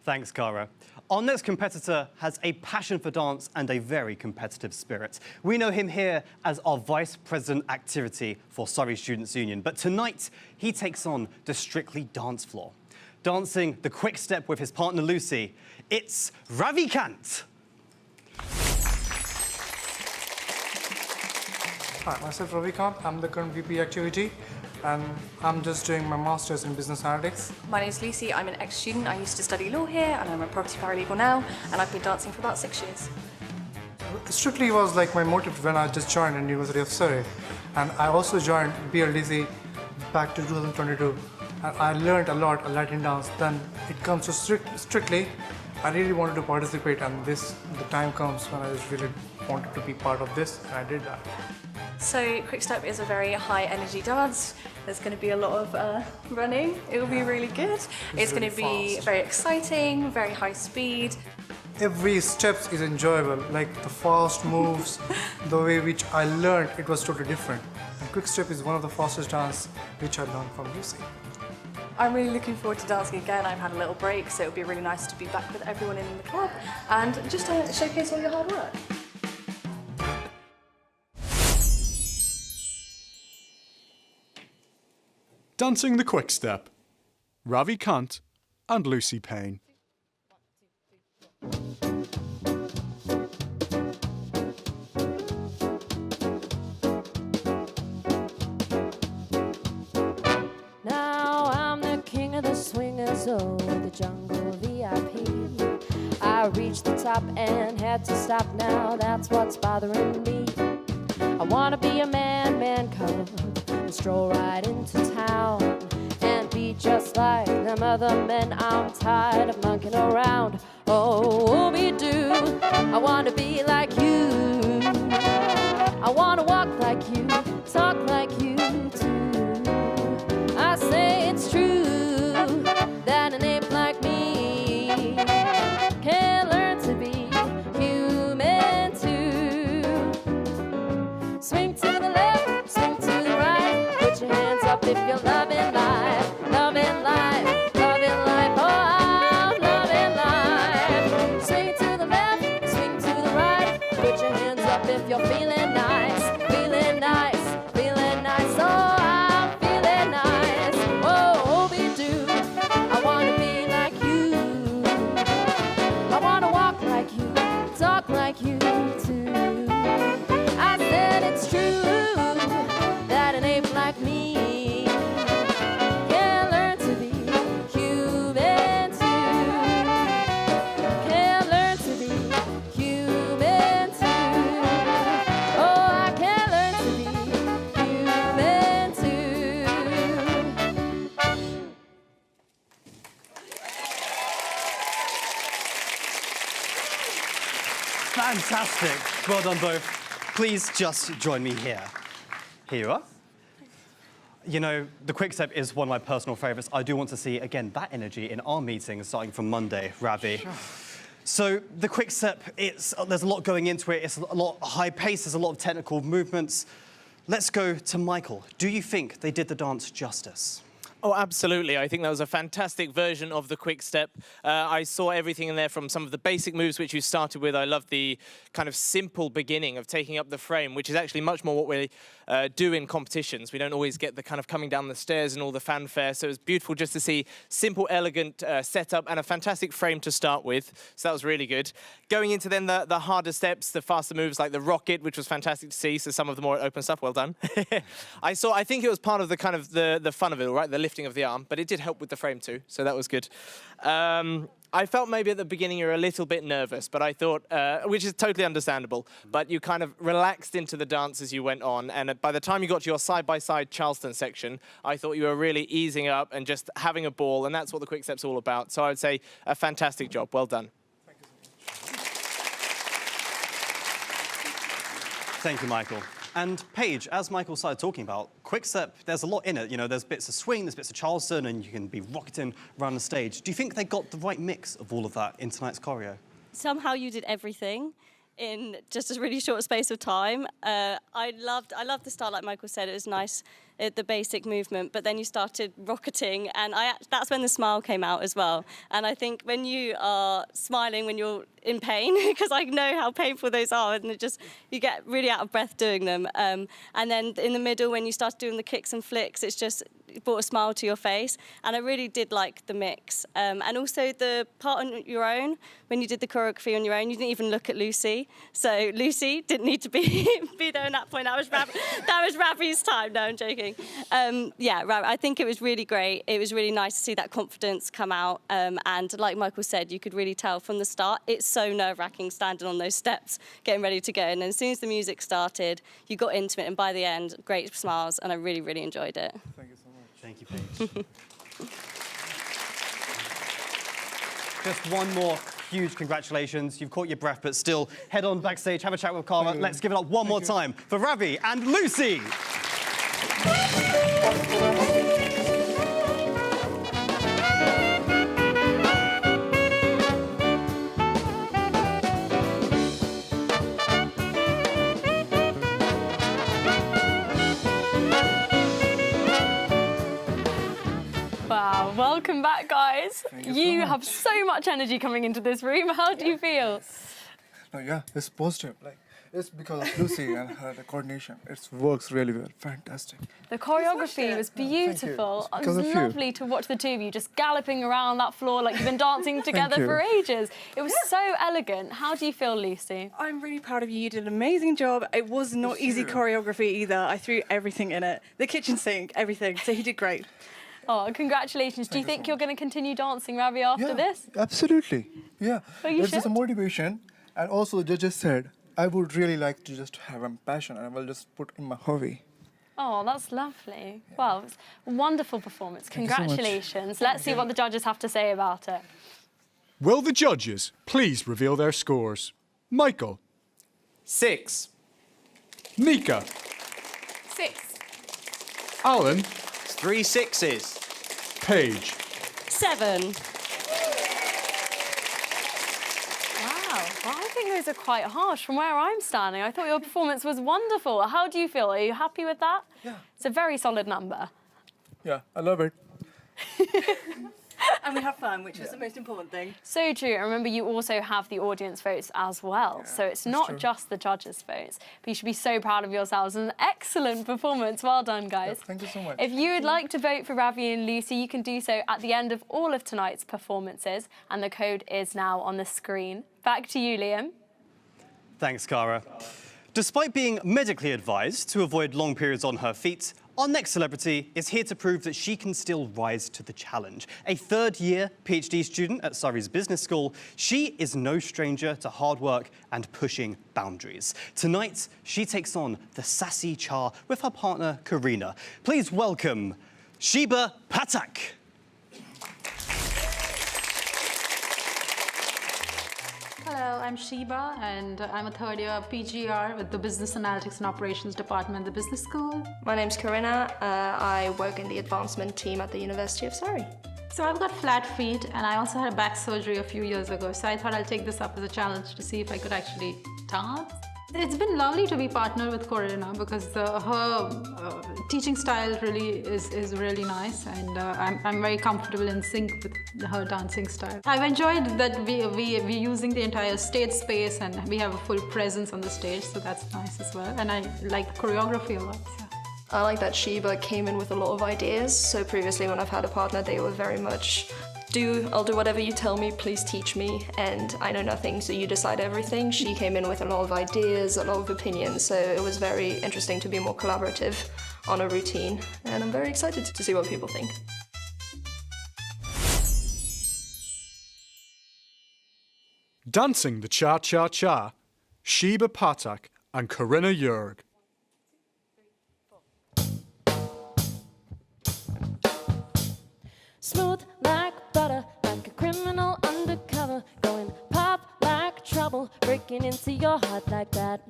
Thanks, Cara. Our next competitor has a passion for dance and a very competitive spirit. We know him here as our Vice President Activity for Surrey Students' Union, but tonight he takes on the Strictly dance floor. Dancing the Quickstep with his partner Lucy, it's Ravikant. Hi, myself Ravikant. I'm the current VP Activity, and I'm just doing my Masters in Business Analytics. My name's Lucy. I'm an ex-student. I used to study law here, and I'm a property paralegal now, and I've been dancing for about 6 years. Strictly was like my motive when I just joined in University of Surrey, and I also joined BLDC back to 2022. And I learned a lot of Latin dance. Then it comes to Strictly. I really wanted to participate, and the time comes when I just really wanted to be part of this, and I did that. So Quickstep is a very high energy dance. There's going to be a lot of running. It will be really good. It's going to be very exciting, very high speed. Every step is enjoyable, like the fast moves, the way which I learned, it was totally different. And Quickstep is one of the fastest dance which I learned from Lucy. I'm really looking forward to dancing again. I've had a little break, so it'll be really nice to be back with everyone in the club and just to showcase all your hard work. Dancing the Quickstep. Ravikant and Lucy Payne. Now I'm the king of the swingers, oh, the jungle VIP. I reached the top and had to stop now, that's what's bothering me. I wanna be a man cub and stroll right into town and be just like them other men. I'm tired of monkeying around. Oh, be-doo, I wanna be like you. if you're loving life, loving life, loving life. Oh, I'm loving life. Swing to the left, swing to the right. Put your hands up if you're feeling nice, feeling nice, feeling nice. Oh, I'm feeling nice. Oh, be do. I wanna be like you. I wanna walk like you, talk like you too. I said it's true that an ape like me can learn to be human too. Can learn to be human too. Oh, I can learn to be human too. Fantastic. Well done, both. Please just join me here. Here you are. You know, the Quickstep is one of my personal favourites. I do want to see, again, that energy in our meetings starting from Monday, Ravi. Sure. So the Quickstep, there's a lot going into it. It's a lot high pace. There's a lot of technical movements. Let's go to Michael. Do you think they did the dance justice? Oh, absolutely. I think that was a fantastic version of the Quickstep. I saw everything in there from some of the basic moves which you started with. I love the kind of simple beginning of taking up the frame, which is actually much more what we do in competitions. We don't always get the kind of coming down the stairs and all the fanfare, so it was beautiful just to see simple, elegant setup and a fantastic frame to start with. So that was really good. Going into then the harder steps, the faster moves like the rocket, which was fantastic to see. So some of the more open stuff, well done. I think it was part of the kind of the fun of it all, right? The lifting of the arm, but it did help with the frame too, so that was good. I felt maybe at the beginning you were a little bit nervous, but I thought, which is totally understandable, but you kind of relaxed into the dance as you went on, and by the time you got to your side-by-side Charleston section, I thought you were really easing up and just having a ball, and that's what the Quickstep's all about. So I would say a fantastic job. Well done. Thank you, Michael. And Paige, as Michael started talking about, Quickstep, there's a lot in it. You know, there's bits of swing, there's bits of Charleston, and you can be rocketing around the stage. Do you think they got the right mix of all of that in tonight's choreo? Somehow you did everything in just a really short space of time. I loved the start, like Michael said. It was nice, the basic movement, but then you started rocketing, and that's when the smile came out as well. And I think when you are smiling when you're in pain, because I know how painful those are, and you get really out of breath doing them. And then in the middle, when you start doing the kicks and flicks, it brought a smile to your face, and I really did like the mix. And also the part on your own, when you did the choreography on your own, you didn't even look at Lucy. So Lucy didn't need to be there in that point. That was Ravi's time. No, I'm joking. Yeah, I think it was really great. It was really nice to see that confidence come out. And like Michael said, you could really tell from the start, it's so nerve-wracking standing on those steps, getting ready to go. And then as soon as the music started, you got into it, and by the end, great smiles, and I really, really enjoyed it. Thank you so much. Thank you, Paige. Just one more huge congratulations. You've caught your breath, but still, head on backstage, have a chat with Karma. Let's give it up one more time for Ravi and Lucy. Wow, welcome back, guys. You have so much energy coming into this room. How do you feel? No, yeah, it's positive. Like, it's because of Lucy and her coordination. It works really well. Fantastic. The choreography was beautiful. It was lovely to watch the two of you just galloping around that floor like you've been dancing together for ages. It was so elegant. How do you feel, Lucy? I'm really proud of you. You did an amazing job. It was not easy choreography either. I threw everything in it. The kitchen sink, everything. So he did great. Oh, congratulations. Do you think you're going to continue dancing, Ravi, after this? Absolutely. Yeah. Well, you it's just a should. motivation. And also the judges said, I would really like to just have a passion, and I will just put in my hobby. Oh, that's lovely. Well, it's a wonderful performance. Thank you so much. Congratulations. Let's see what the judges have to say about it. Will the judges please reveal their scores? Michael. 6. Nika. 6. Alan. 3 6s. Paige. 7. Well, I think those are quite harsh from where I'm standing. I thought your performance was wonderful. How do you feel? Are you happy with that? Yeah. It's a very solid number. Yeah, I love it. And we have fun, which was the most important thing. So true. And remember, you also have the audience votes as well. So it's not true. just the judges' votes. But you should be so proud of yourselves. An excellent performance. Well done, guys. Thank you so much. If you would like to vote for Ravi and Lucy, you can do so at the end of all of tonight's performances. And the code is now on the screen. Back to you, Liam. Thanks, Cara. Despite being medically advised to avoid long periods on her feet, our next celebrity is here to prove that she can still rise to the challenge. A third-year PhD student at Surrey's Business School, she is no stranger to hard work and pushing boundaries. Tonight, she takes on the sassy Cha with her partner, Karina. Please welcome Shiba Patak. Hello, I'm Shiba, and I'm a third year PGR with the Business Analytics and Operations Department at the Business School. My name's Corinna. I work in the advancement team at the University of Surrey. So I've got flat feet, and I also had a back surgery a few years ago, so I thought I'll take this up as a challenge to see if I could actually dance. It's been lovely to be partnered with Corinna because her teaching style really is really nice, and I'm very comfortable in sync with her dancing style. I've enjoyed that we're using the entire stage space, and we have a full presence on the stage, so that's nice as well. And I like the choreography a lot. So. I like that Shiba came in with a lot of ideas. So previously when I've had a partner, they were very much, I'll do whatever you tell me, please teach me, and I know nothing, so you decide everything. She came in with a lot of ideas, a lot of opinions, so it was very interesting to be more collaborative on a routine, and I'm very excited to see what people think. Dancing the cha-cha-cha, Shiba Patak and Corinna Jurg. Smooth like butter, like a criminal undercover. Going pop like trouble, breaking into your heart like that.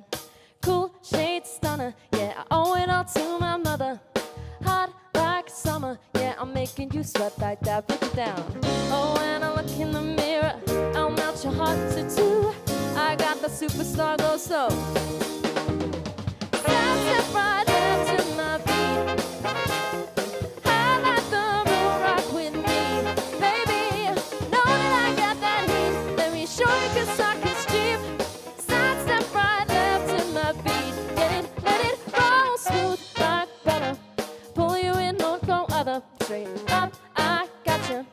Cool shade stunner, yeah, I owe it all to my mother. Hot like summer, yeah, I'm making you sweat like that. Break it down. Oh, when I look in the mirror, I'll melt your heart to two. I got the superstar glow, so step right up to my beat. Straight up, I gotcha,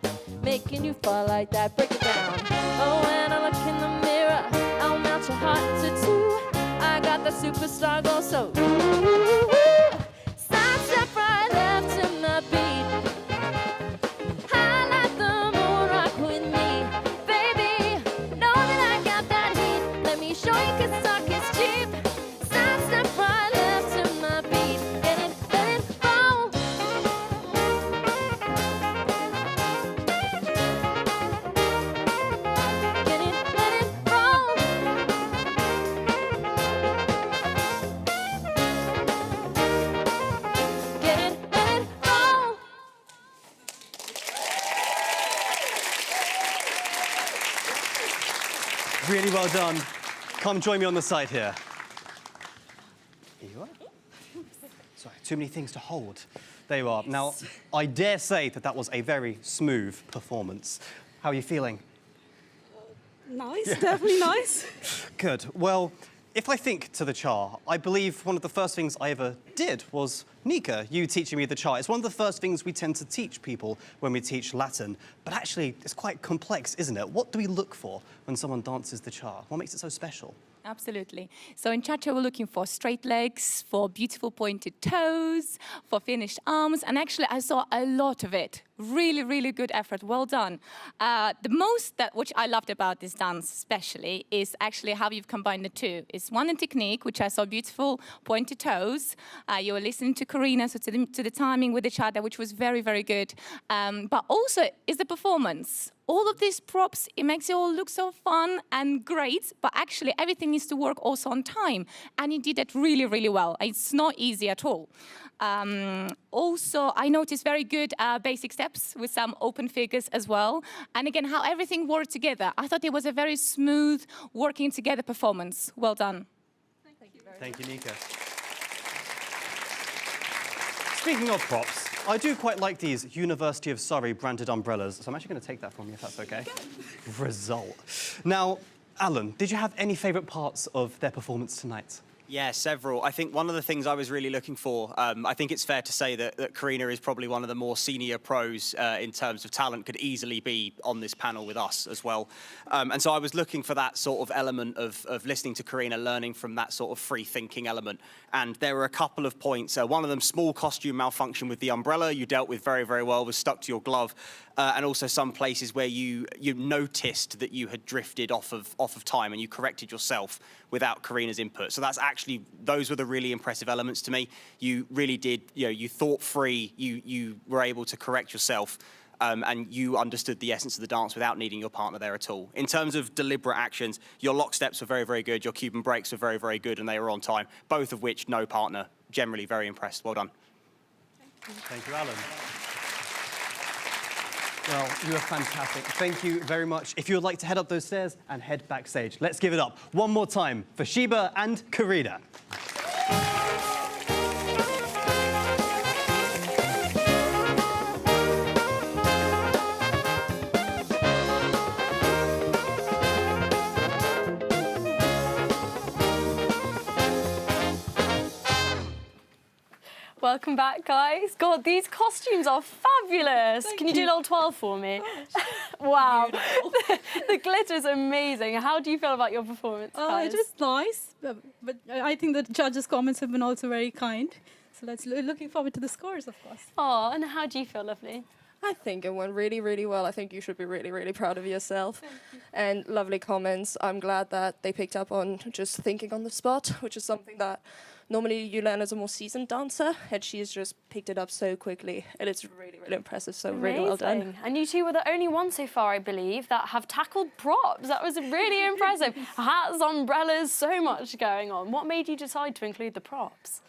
making you fall like that. Break it down. Oh, when I look in the mirror, I'll melt your heart to two. I got the superstar glow, so step right left to my beat. Highlight the moon, rock with me, baby. Know that I got that heat. Let me show you 'cause talk is cheap. Step right left to my beat. Let it roll. Really well done. Come join me on the side here. Here you are. Sorry, too many things to hold. There you are. Now, I dare say that that was a very smooth performance. How are you feeling? Nice, definitely nice. Good. Well, if I think to the cha, I believe one of the first things I ever did was Nika, you teaching me the cha. It's one of the first things we tend to teach people when we teach Latin, but actually it's quite complex, isn't it? What do we look for when someone dances the cha? What makes it so special? Absolutely. So in cha-cha, we're looking for straight legs, for beautiful pointed toes, for finished arms, and actually I saw a lot of it. Really, really good effort. Well done. The most which I loved about this dance especially is actually how you've combined the two. It's one in technique, which I saw beautiful pointed toes. You were listening to Corinna, so to the timing with each other, which was very, very good. But also is the performance. All of these props, it makes it all look so fun and great, but actually everything needs to work also on time. And you did that really, really well. It's not easy at all. Also, I noticed very good basic steps with some open figures as well. And again, how everything worked together. I thought it was a very smooth working together performance. Well done. Thank you, Nika. Speaking of props, I do quite like these University of Surrey branded umbrellas, so I'm actually going to take that from you if that's okay. Result. Now, Alan, did you have any favourite parts of their performance tonight? Yeah, several. I think one of the things I was really looking for, I think it's fair to say that Karina is probably one of the more senior pros in terms of talent, could easily be on this panel with us as well. And so I was looking for that sort of element of listening to Karina, learning from that sort of free thinking element. And there were a couple of points. One of them, small costume malfunction with the umbrella, you dealt with very, very well, was stuck to your glove. And also some places where you noticed that you had drifted off of time and you corrected yourself without Karina's input. So those were the really impressive elements to me. You really did, you thought free, you were able to correct yourself, and you understood the essence of the dance without needing your partner there at all. In terms of deliberate actions, your lock steps were very, very good, your Cuban breaks were very, very good, and they were on time, both of which no partner. Generally very impressed. Well done. Thank you, Alan. Well, you were fantastic. Thank you very much. If you would like to head up those stairs and head backstage, let's give it up one more time for Sheba and Karina. Welcome back, guys. God, these costumes are fabulous. Can you do a little twirl for me? Wow. The glitter's amazing. How do you feel about your performance, guys? It was nice, but I think the judges' comments have been also very kind. So looking forward to the scores, of course. Oh, and how do you feel, lovely? I think it went really, really well. I think you should be really, really proud of yourself. And lovely comments. I'm glad that they picked up on just thinking on the spot, which is something that normally you learn as a more seasoned dancer, and she's just picked it up so quickly. And it's really, really impressive, so really well done. And you two were the only ones so far, I believe, that have tackled props. That was really impressive. Hats, umbrellas, so much going on. What made you decide to include the props?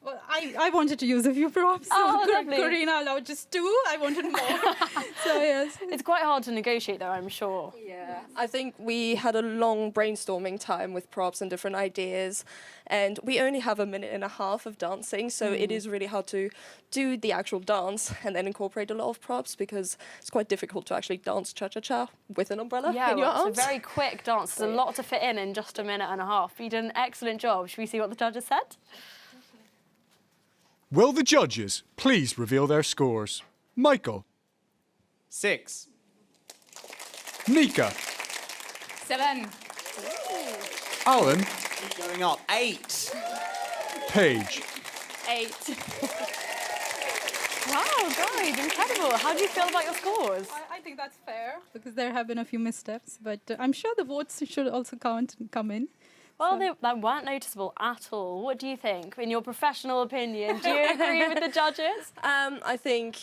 Well, I wanted to use a few props. Oh, lovely. Karina allowed just two. I wanted more. So, yes. It's quite hard to negotiate, though, I'm sure. Yeah, I think we had a long brainstorming time with props and different ideas, and we only have a minute and a half of dancing, so it is really hard to do the actual dance and then incorporate a lot of props, because it's quite difficult to actually dance cha-cha-cha with an umbrella in your arms. It's a very quick dance. There's a lot to fit in just a minute and a half. But you did an excellent job. Should we see what the judges said? Will the judges please reveal their scores? Michael. 6. Nika. 7. Alan. Going up. 8. Paige. 8. Wow, guys, incredible. How do you feel about your scores? I think that's fair, because there have been a few missteps, but I'm sure the votes should also count and come in. Well, they weren't noticeable at all. What do you think? In your professional opinion, do you agree with the judges? I think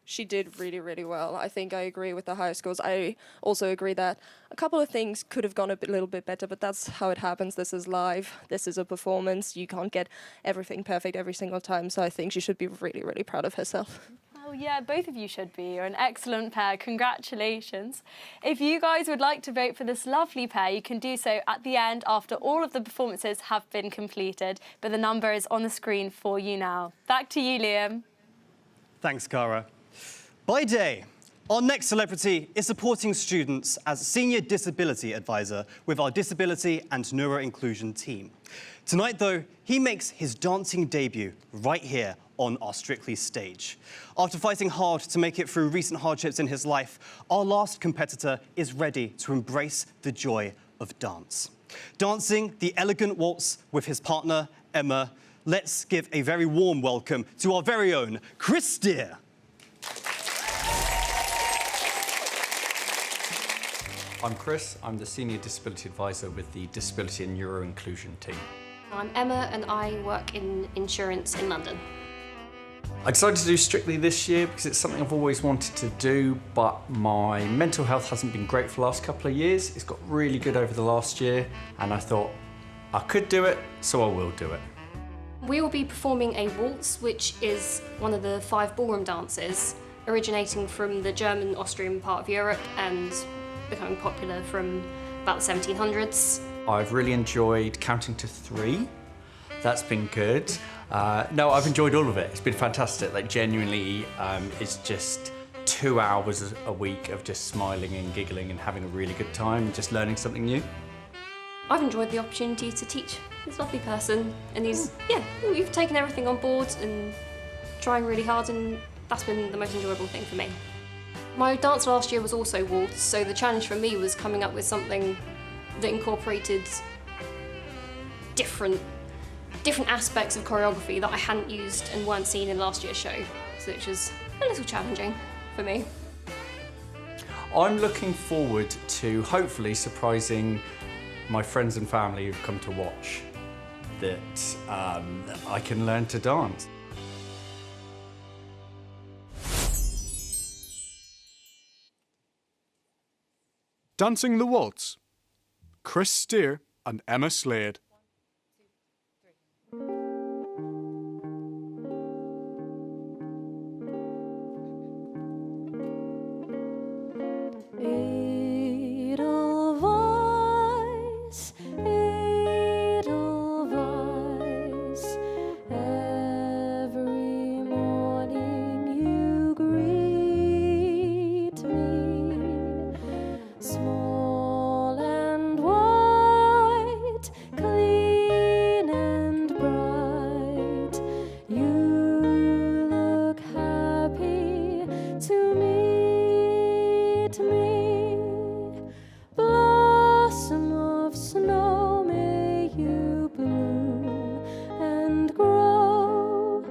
she did really, really well. I think I agree with the higher scores. I also agree that a couple of things could have gone a little bit better, but that's how it happens. This is live. This is a performance. You can't get everything perfect every single time, so I think she should be really, really proud of herself. Oh yeah, both of you should be. You're an excellent pair. Congratulations. If you guys would like to vote for this lovely pair, you can do so at the end after all of the performances have been completed. But the number is on the screen for you now. Back to you, Liam. Thanks, Cara. By day, our next celebrity is supporting students as Senior Disability Advisor with our Disability and Neuro-Inclusion team. Tonight, though, he makes his dancing debut right here on our Strictly stage. After fighting hard to make it through recent hardships in his life, our last competitor is ready to embrace the joy of dance. Dancing the elegant waltz with his partner, Emma, let's give a very warm welcome to our very own Chris Steer. I'm Chris. I'm the Senior Disability Advisor with the Disability and Neuro-Inclusion team. I'm Emma and I work in insurance in London. I decided to do Strictly this year because it's something I've always wanted to do, but my mental health hasn't been great for the last couple of years. It's got really good over the last year, and I thought I could do it, so I will do it. We will be performing a waltz, which is one of the 5 ballroom dances, originating from the German-Austrian part of Europe and becoming popular from about the 1700s. I've really enjoyed counting to 3. That's been good. No, I've enjoyed all of it. It's been fantastic. Like, genuinely, it's just 2 hours a week of just smiling and giggling and having a really good time and just learning something new. I've enjoyed the opportunity to teach this lovely person, and we've taken everything on board and trying really hard, and that's been the most enjoyable thing for me. My dance last year was also waltz, so the challenge for me was coming up with something that incorporated different aspects of choreography that I hadn't used and weren't seen in last year's show, so which was a little challenging for me. I'm looking forward to hopefully surprising my friends and family who've come to watch that I can learn to dance. Dancing the Waltz, Chris Steer and Emma Slade. Edelweiss, every morning you greet me, small and white, clean and bright, you look happy to meet me. Blossom of snow, may you bloom and grow,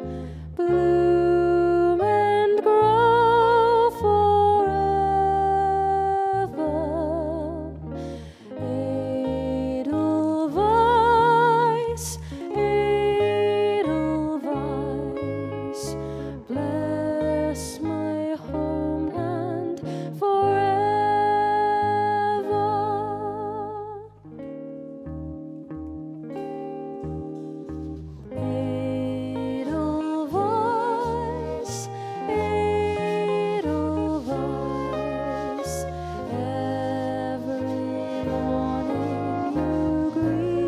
bloom and grow forever. Edelweiss, Edelweiss, bless my homeland forever. Edelweiss, Edelweiss, every morning you greet me,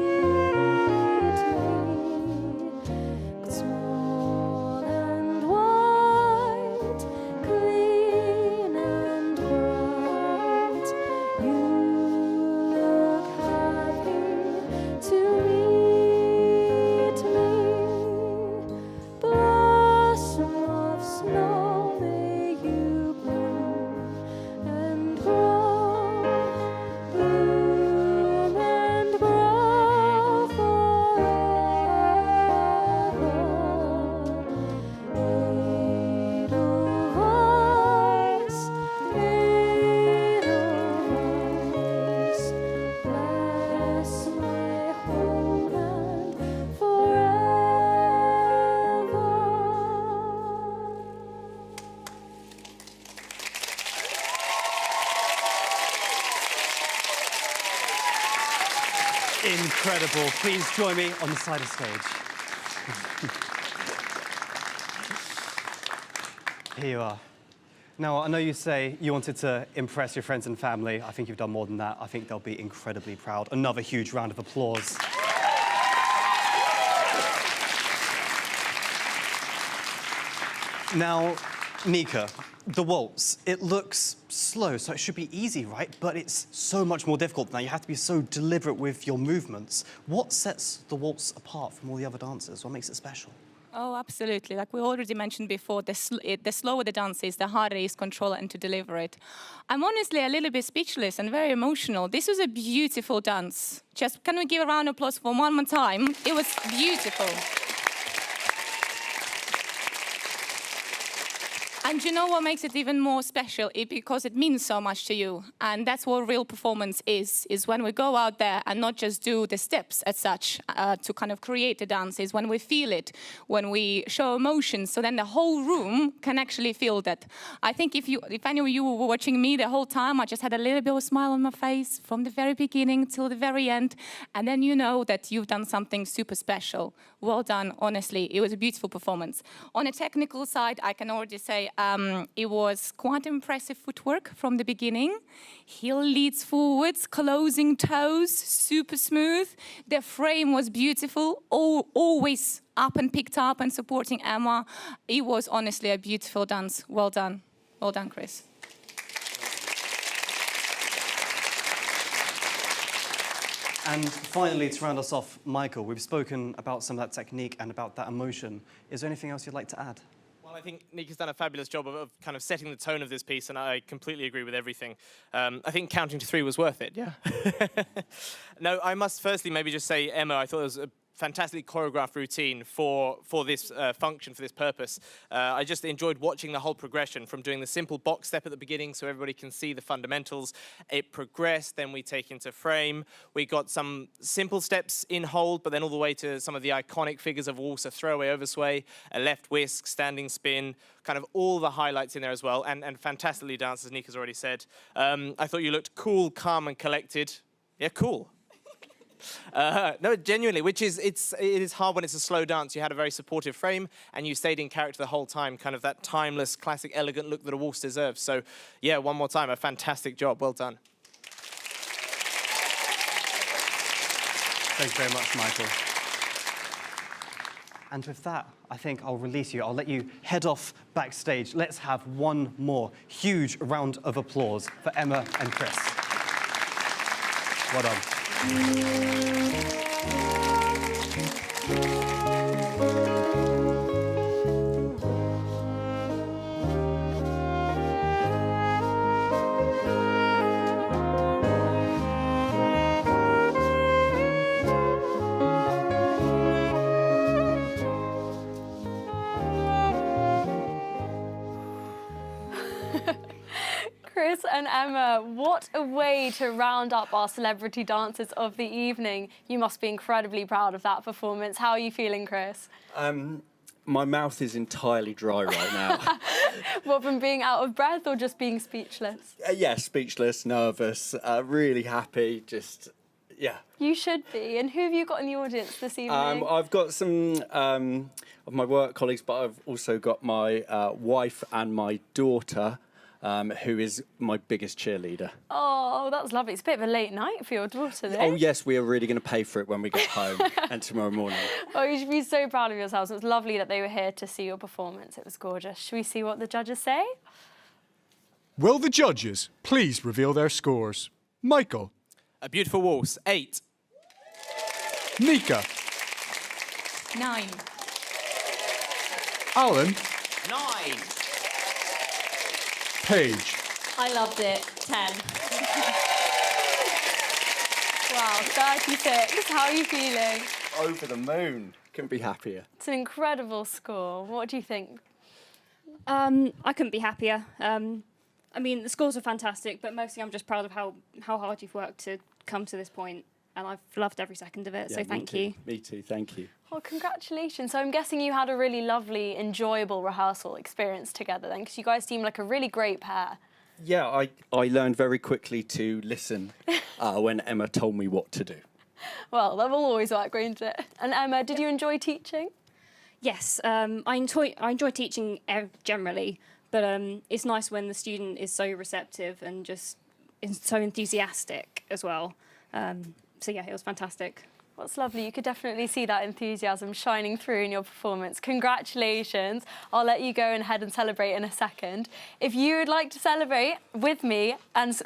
small and white, clean and bright, you look happy to meet me. Blossom of snow, may you bloom and grow, bloom and grow forever. Edelweiss, Edelweiss, bless my homeland forever. Incredible. Please join me on the side of stage. Here you are. Now, I know you say you wanted to impress your friends and family. I think you've done more than that. I think they'll be incredibly proud. Another huge round of applause. Now, Nika, the waltz, it looks slow, so it should be easy, right? But it's so much more difficult than that. You have to be so deliberate with your movements. What sets the waltz apart from all the other dances? What makes it special? Oh, absolutely. Like we already mentioned before, the slower the dance is, the harder it is to control and to deliver it. I'm honestly a little bit speechless and very emotional. This was a beautiful dance. Just can we give a round of applause for one more time? It was beautiful. And you know what makes it even more special? Because it means so much to you. And that's what real performance is when we go out there and not just do the steps as such to kind of create the dance, is when we feel it, when we show emotions, so then the whole room can actually feel that. I think if any of you were watching me the whole time, I just had a little bit of a smile on my face from the very beginning till the very end. And then you know that you've done something super special. Well done, honestly. It was a beautiful performance. On a technical side, I can already say it was quite impressive footwork from the beginning. Heel leads forwards, closing toes, super smooth. The frame was beautiful, always up and picked up and supporting Emma. It was honestly a beautiful dance. Well done. Well done, Chris. And finally, to round us off, Michael, we've spoken about some of that technique and about that emotion. Is there anything else you'd like to add? Well, I think Nika's done a fabulous job of kind of setting the tone of this piece, and I completely agree with everything. I think counting to 3 was worth it, yeah. No, I must firstly maybe just say, Emma, I thought it was a fantastically choreographed routine for this function, for this purpose. I just enjoyed watching the whole progression from doing the simple box step at the beginning so everybody can see the fundamentals. It progressed, then we take into frame. We got some simple steps in hold, but then all the way to some of the iconic figures of waltz, a throwaway oversway, a left whisk, standing spin, kind of all the highlights in there as well, and fantastically danced, as Nika's already said. I thought you looked cool, calm, and collected. Yeah, cool. No, genuinely, it is hard when it's a slow dance. You had a very supportive frame and you stayed in character the whole time, kind of that timeless, classic, elegant look that a waltz deserves. So, yeah, one more time, a fantastic job. Well done. Thanks very much, Michael. And with that, I think I'll release you. I'll let you head off backstage. Let's have one more huge round of applause for Emma and Chris. Well done. Chris and Emma, what a way to round up our celebrity dancers of the evening. You must be incredibly proud of that performance. How are you feeling, Chris? My mouth is entirely dry right now. What, from being out of breath or just being speechless? Yeah, speechless, nervous, really happy, just, yeah. You should be. And who have you got in the audience this evening? I've got some of my work colleagues, but I've also got my wife and my daughter, who is my biggest cheerleader. Oh, that's lovely. It's a bit of a late night for your daughter, though. Oh, yes, we are really going to pay for it when we get home and tomorrow morning. Oh, you should be so proud of yourselves. It was lovely that they were here to see your performance. It was gorgeous. Should we see what the judges say? Will the judges please reveal their scores? Michael. A beautiful waltz, 8. Nika. 9. Alan. 9. Paige. I loved it. 10. Wow, 36. How are you feeling? Over the moon. Couldn't be happier. It's an incredible score. What do you think? I couldn't be happier. I mean, the scores are fantastic, but mostly I'm just proud of how hard you've worked to come to this point, and I've loved every second of it, Yeah, so thank you. Me too, thank you. Well, congratulations. So I'm guessing you had a really lovely, enjoyable rehearsal experience together then, because you guys seem like a really great pair. Yeah, I learned very quickly to listen when Emma told me what to do. Well, that will always work, won't it? And Emma, did you enjoy teaching? Yes, I enjoy teaching generally, but it's nice when the student is so receptive and just is so enthusiastic as well. So yeah, it was fantastic. That's lovely. You could definitely see that enthusiasm shining through in your performance. Congratulations. I'll let you go ahead and celebrate in a second. If you would like to celebrate with me and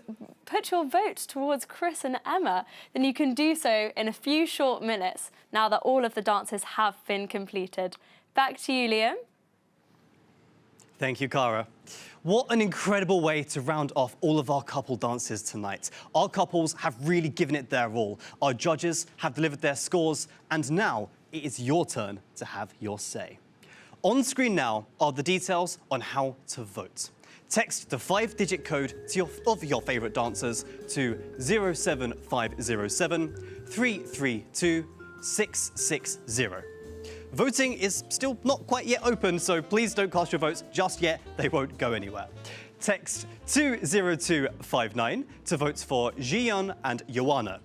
put your vote towards Chris and Emma, then you can do so in a few short minutes now that all of the dances have been completed. Back to you, Liam. Thank you, Cara. What an incredible way to round off all of our couple dances tonight. Our couples have really given it their all. Our judges have delivered their scores, and now it is your turn to have your say. On screen now are the details on how to vote. Text the 5-digit code of your favourite dancers to 07507 332 660. Voting is still not quite yet open, so please don't cast your votes just yet. They won't go anywhere. Text 20259 to vote for Jiyeon and Joanna,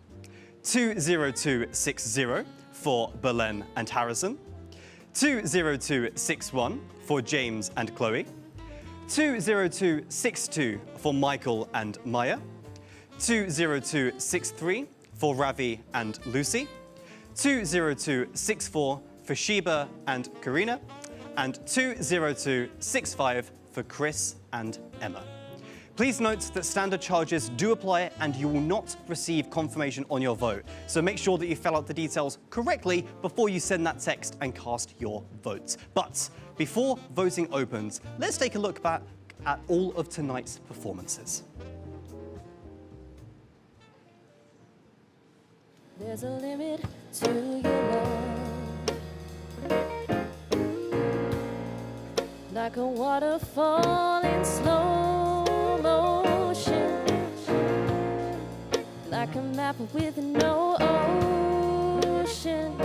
20260 for Belen and Harrison, 20261 for James and Chloe, 20262 for Michael and Maya, 20263 for Ravi and Lucy, 20264 for Sheba and Karina, and 20265 for Chris and Emma. Please note that standard charges do apply and you will not receive confirmation on your vote. So make sure that you fill out the details correctly before you send that text and cast your votes. But before voting opens, let's take a look back at all of tonight's performances. There's a limit to your love, like a waterfall in slow motion, like a map with no ocean.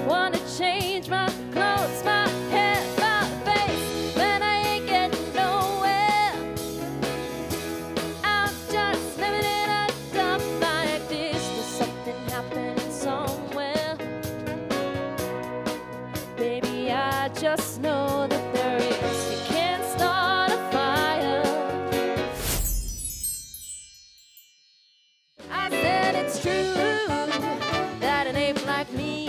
Wanna change my clothes, my hair, my face, but I ain't getting nowhere. I'm just living in a dump like this. There's something happening somewhere. Baby, I just know that there is. You can't start a fire. I said it's true that an ape like me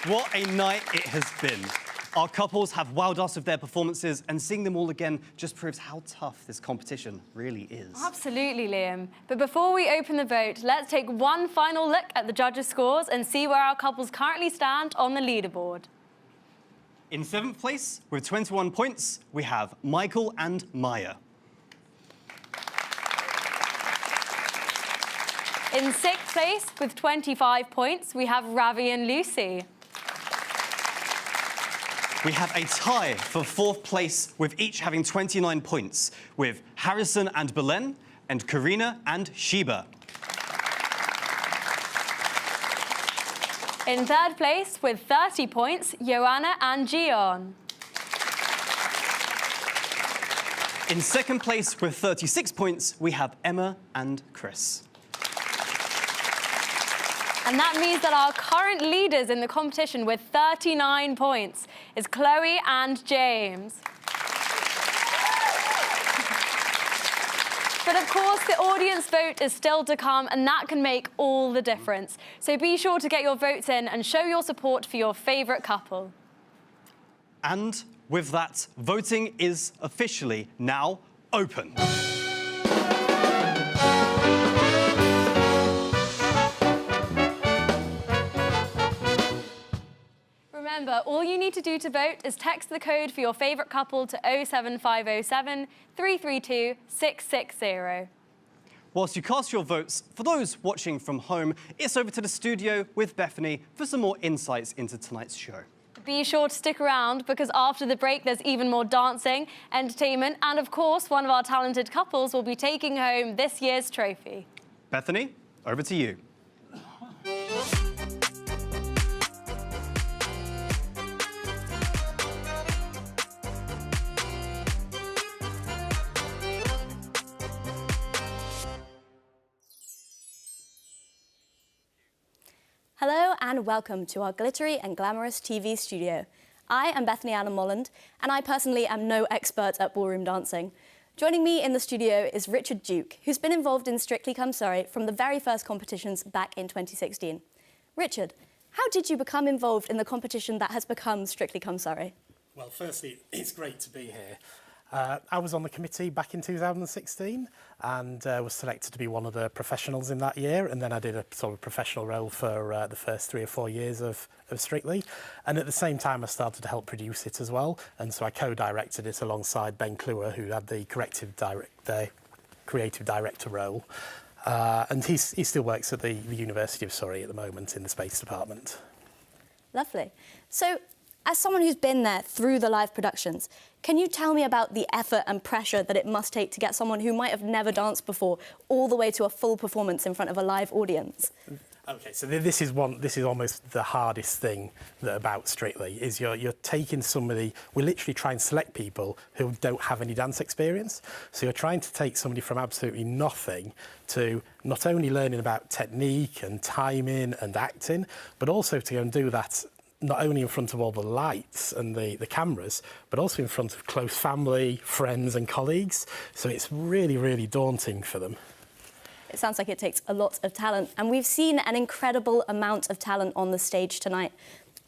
What a night it has been. Our couples have wowed us with their performances, and seeing them all again just proves how tough this competition really is. Absolutely, Liam. But before we open the vote, let's take one final look at the judges' scores and see where our couples currently stand on the leaderboard. In 7th place, with 21 points, we have Michael and Maya. In 6th place, with 25 points, we have Ravi and Lucy. We have a tie for 4th place, with each having 29 points, with Harrison and Belen, and Karina and Sheba. In 3rd place, with 30 points, Joanna and Gion. In 2nd place, with 36 points, we have Emma and Chris. And that means that our current leaders in the competition with 39 points is Chloe and James. But of course, the audience vote is still to come, and that can make all the difference. So be sure to get your votes in and show your support for your favourite couple. And with that, voting is officially now open. Remember, all you need to do to vote is text the code for your favourite couple to 07507 332 660. Whilst you cast your votes, for those watching from home, it's over to the studio with Bethany for some more insights into tonight's show. Be sure to stick around, because after the break there's even more dancing, entertainment, and of course one of our talented couples will be taking home this year's trophy. Bethany, over to you. Hello and welcome to our glittery and glamorous TV studio. I am Bethany Allen Molland, and I personally am no expert at ballroom dancing. Joining me in the studio is Richard Duke, who's been involved in Strictly Come Surrey from the very first competitions back in 2016. Richard, how did you become involved in the competition that has become Strictly Come Surrey? Well, firstly, it's great to be here. I was on the committee back in 2016 and was selected to be one of the professionals in that year, and then I did a sort of professional role for the first 3 or 4 years of Strictly, and at the same time I started to help produce it as well, and so I co-directed it alongside Ben Kluwer, who had the creative director role, and he still works at the University of Surrey at the moment in the space department. Lovely. So, as someone who's been there through the live productions, can you tell me about the effort and pressure that it must take to get someone who might have never danced before all the way to a full performance in front of a live audience? Okay, so this is almost the hardest thing about Strictly, is you're taking somebody. We literally try and select people who don't have any dance experience. So you're trying to take somebody from absolutely nothing to not only learning about technique and timing and acting, but also to go and do that not only in front of all the lights and the cameras, but also in front of close family, friends and colleagues. So it's really, really daunting for them. It sounds like it takes a lot of talent, and we've seen an incredible amount of talent on the stage tonight.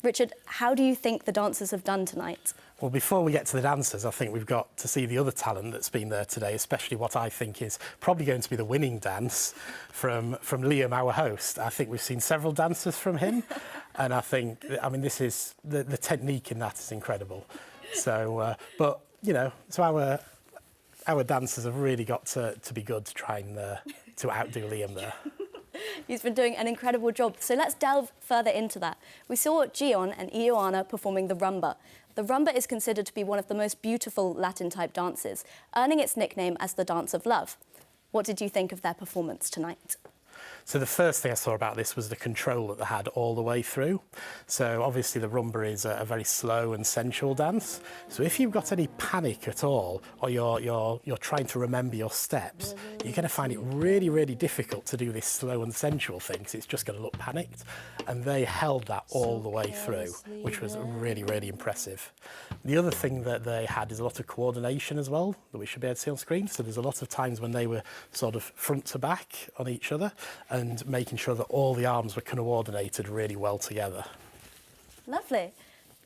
Richard, how do you think the dancers have done tonight? Well, before we get to the dancers, I think we've got to see the other talent that's been there today, especially what I think is probably going to be the winning dance from Liam, our host. I think we've seen several dances from him, and I mean, this is, the technique in that is incredible. So, but, you know, so our dancers have really got to be good to try and to outdo Liam there. He's been doing an incredible job. So let's delve further into that. We saw Gion and Ioana performing the Rumba. The Rumba is considered to be one of the most beautiful Latin-type dances, earning its nickname as the Dance of Love. What did you think of their performance tonight? So the first thing I saw about this was the control that they had all the way through. So obviously the rumba is a very slow and sensual dance. So if you've got any panic at all, or you're trying to remember your steps, you're going to find it really, really difficult to do this slow and sensual thing, because it's just going to look panicked. And they held that all the way through, which was really, really impressive. The other thing that they had is a lot of coordination as well, that we should be able to see on screen. So there's a lot of times when they were sort of front to back on each other, and making sure that all the arms were coordinated really well together. Lovely.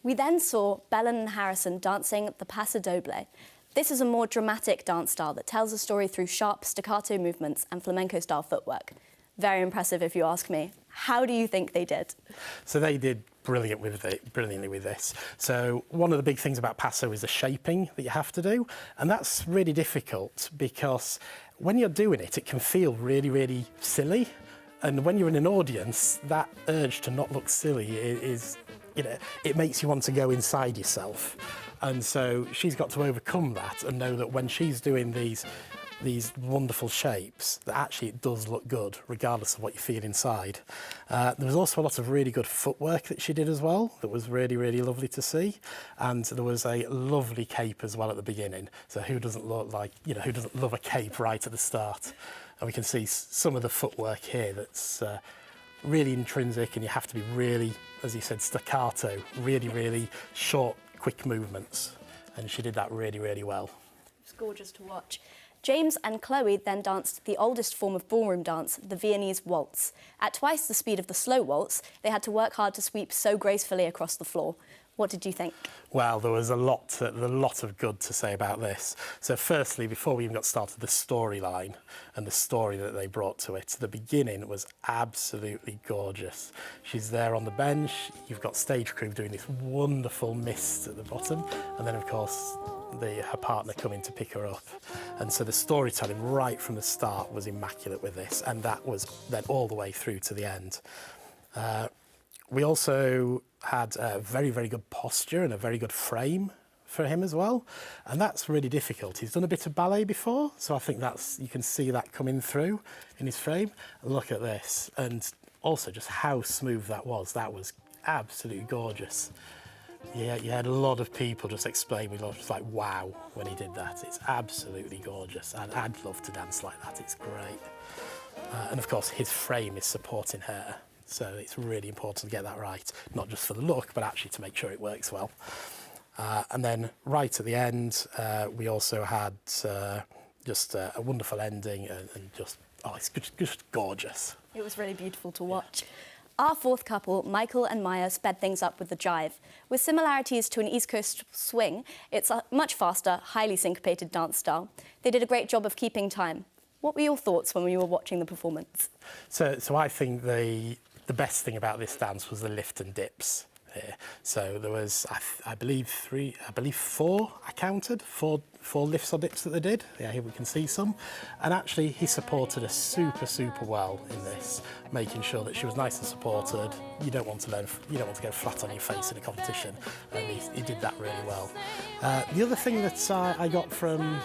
We then saw Bellen and Harrison dancing the Pasodoble. This is a more dramatic dance style that tells a story through sharp staccato movements and flamenco-style footwork. Very impressive if you ask me. How do you think they did? So they did brilliantly with this. So one of the big things about Paso is the shaping that you have to do, and that's really difficult because when you're doing it, it can feel really, really silly. And when you're in an audience, that urge to not look silly is, you know, it makes you want to go inside yourself. And so she's got to overcome that and know that when she's doing these wonderful shapes, that actually it does look good, regardless of what you feel inside. There was also a lot of really good footwork that she did as well, that was really, really lovely to see. And there was a lovely cape as well at the beginning. So who doesn't who doesn't love a cape right at the start? And we can see some of the footwork here that's really intrinsic, and you have to be really, as you said, staccato, really, really short, quick movements. And she did that really, really well. It's gorgeous to watch. James and Chloe then danced the oldest form of ballroom dance, the Viennese Waltz. At twice the speed of the slow waltz, they had to work hard to sweep so gracefully across the floor. What did you think? Well, there was a lot of good to say about this. So firstly, before we even got started, the storyline and the story that they brought to it. The beginning was absolutely gorgeous. She's there on the bench, you've got stage crew doing this wonderful mist at the bottom, and then of course her partner coming to pick her up. And so the storytelling right from the start was immaculate with this, and that was then all the way through to the end. We also had a very, very good posture and a very good frame for him as well. And that's really difficult. He's done a bit of ballet before, so I think you can see that coming through in his frame. Look at this. And also just how smooth that was. That was absolutely gorgeous. Yeah, you had a lot of people just exclaiming, just like, wow, when he did that. It's absolutely gorgeous. And I'd love to dance like that. It's great. And of course, his frame is supporting her. So it's really important to get that right, not just for the look, but actually to make sure it works well. And then right at the end, we also had just a wonderful ending and just, oh, it's just gorgeous. It was really beautiful to watch. Our fourth couple, Michael and Maya, sped things up with the Jive. With similarities to an East Coast swing, it's a much faster, highly syncopated dance style. They did a great job of keeping time. What were your thoughts when you were watching the performance? So I think the best thing about this dance was the lift and dips here. So there was, I believe four, I counted, four lifts or dips that they did. Yeah, here we can see some. And actually he supported us super well in this, making sure that she was nice and supported. You don't want to go flat on your face in a competition, and he did that really well. The other thing that I got from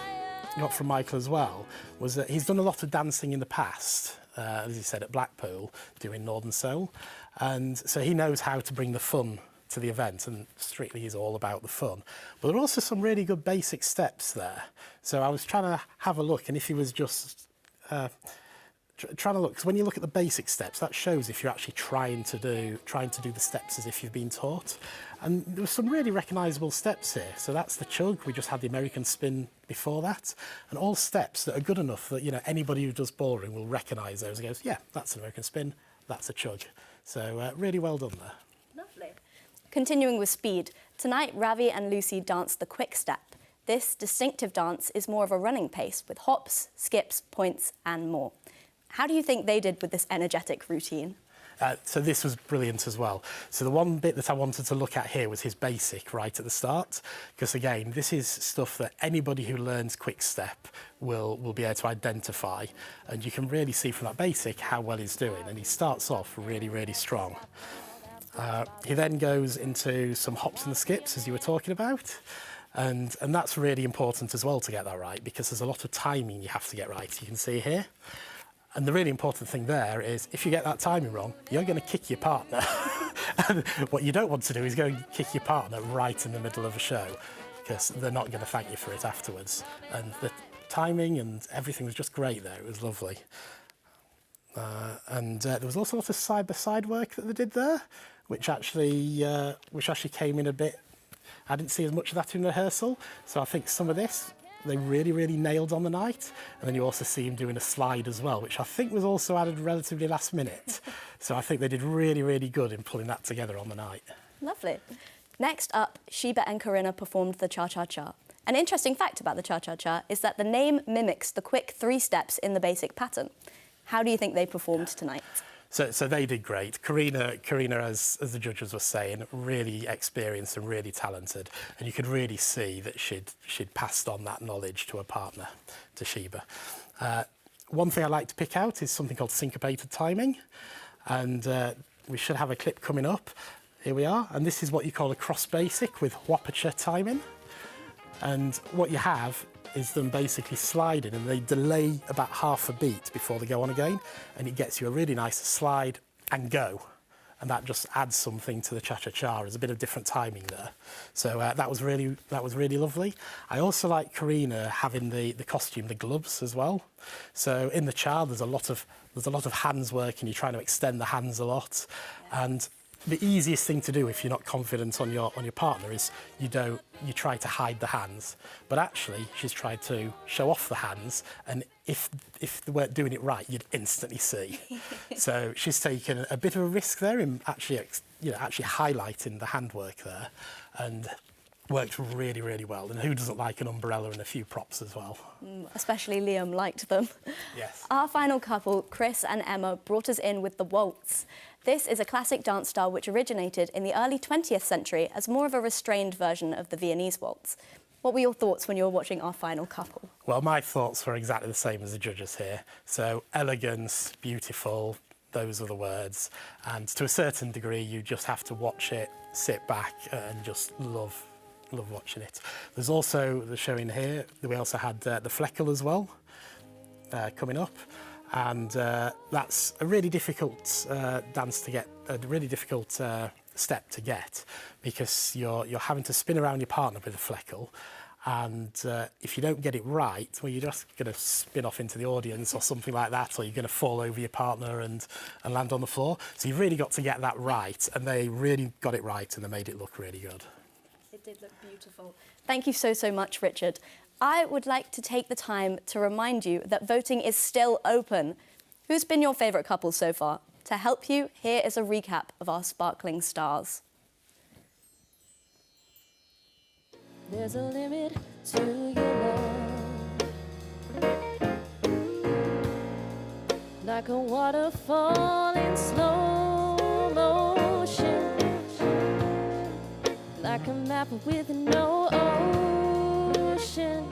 Michael as well was that he's done a lot of dancing in the past, as he said, at Blackpool, doing Northern Soul. And so he knows how to bring the fun to the event, and Strictly is all about the fun. But there are also some really good basic steps there. So I was trying to have a look, and if he was just trying to look, because when you look at the basic steps, that shows if you're actually trying to do the steps as if you've been taught. And there were some really recognisable steps here. So that's the chug. We just had the American spin before that, and all steps that are good enough that, you know, anybody who does ballroom will recognise those and goes, yeah, that's an American spin, that's a chug. So really well done there. Lovely. Continuing with speed, tonight Ravi and Lucy danced the Quickstep. This distinctive dance is more of a running pace with hops, skips, points and more. How do you think they did with this energetic routine? So this was brilliant as well. So the one bit that I wanted to look at here was his basic right at the start, because again, this is stuff that anybody who learns Quickstep will be able to identify, and you can really see from that basic how well he's doing, and he starts off really strong. He then goes into some hops and skips, as you were talking about, and that's really important as well to get that right, because there's a lot of timing you have to get right. You can see here. And the really important thing there is, if you get that timing wrong, you're going to kick your partner. And what you don't want to do is go and kick your partner right in the middle of a show, because they're not going to thank you for it afterwards. And the timing and everything was just great there. It was lovely. And there was also a lot of side-by-side work that they did there, which actually came in a bit. I didn't see as much of that in rehearsal, so I think some of this they really nailed on the night. And then you also see him doing a slide as well, which I think was also added relatively last minute. So I think they did really good in pulling that together on the night. Lovely. Next up, Sheba and Corinna performed the cha-cha-cha. An interesting fact about the cha-cha-cha is that the name mimics the quick 3 steps in the basic pattern. How do you think they performed tonight? So they did great. Corinna, as the judges were saying, really experienced and really talented, and you could really see that she'd passed on that knowledge to her partner, to Sheba. One thing I like to pick out is something called syncopated timing, and we should have a clip coming up. Here we are, and this is what you call a cross basic with whoppature timing, and what you have is them basically sliding, and they delay about half a beat before they go on again, and it gets you a really nice slide and go, and that just adds something to the cha-cha-cha. There's a bit of different timing there, so that was really lovely. I also like Corinna having the costume, the gloves as well. So in the cha, there's a lot of hands work, and you're trying to extend the hands a lot, and the easiest thing to do if you're not confident on your partner is you try to hide the hands, but actually she's tried to show off the hands, and if they weren't doing it right, you'd instantly see. So she's taken a bit of a risk there in actually highlighting the handwork there, and worked really well. And who doesn't like an umbrella and a few props as well? Especially Liam liked them. Yes. Our final couple, Chris and Emma, brought us in with the waltz. This is a classic dance style which originated in the early 20th century as more of a restrained version of the Viennese Waltz. What were your thoughts when you were watching our final couple? Well, my thoughts were exactly the same as the judges here. So elegance, beautiful, those are the words. And to a certain degree, you just have to watch it, sit back and just love watching it. There's also the showing here, we also had the Fleckel as well coming up. And that's a really difficult dance to get, a really difficult step to get, because you're having to spin around your partner with a Fleckel, And if you don't get it right, well, you're just going to spin off into the audience or something like that, or you're going to fall over your partner and land on the floor. So you've really got to get that right, and they really got it right, and they made it look really good. It did look beautiful. Thank you so, so much, Richard. I would like to take the time to remind you that voting is still open. Who's been your favourite couple so far? To help you, here is a recap of our sparkling stars. There's a limit to your love, like a waterfall in slow motion, like a map with no ocean.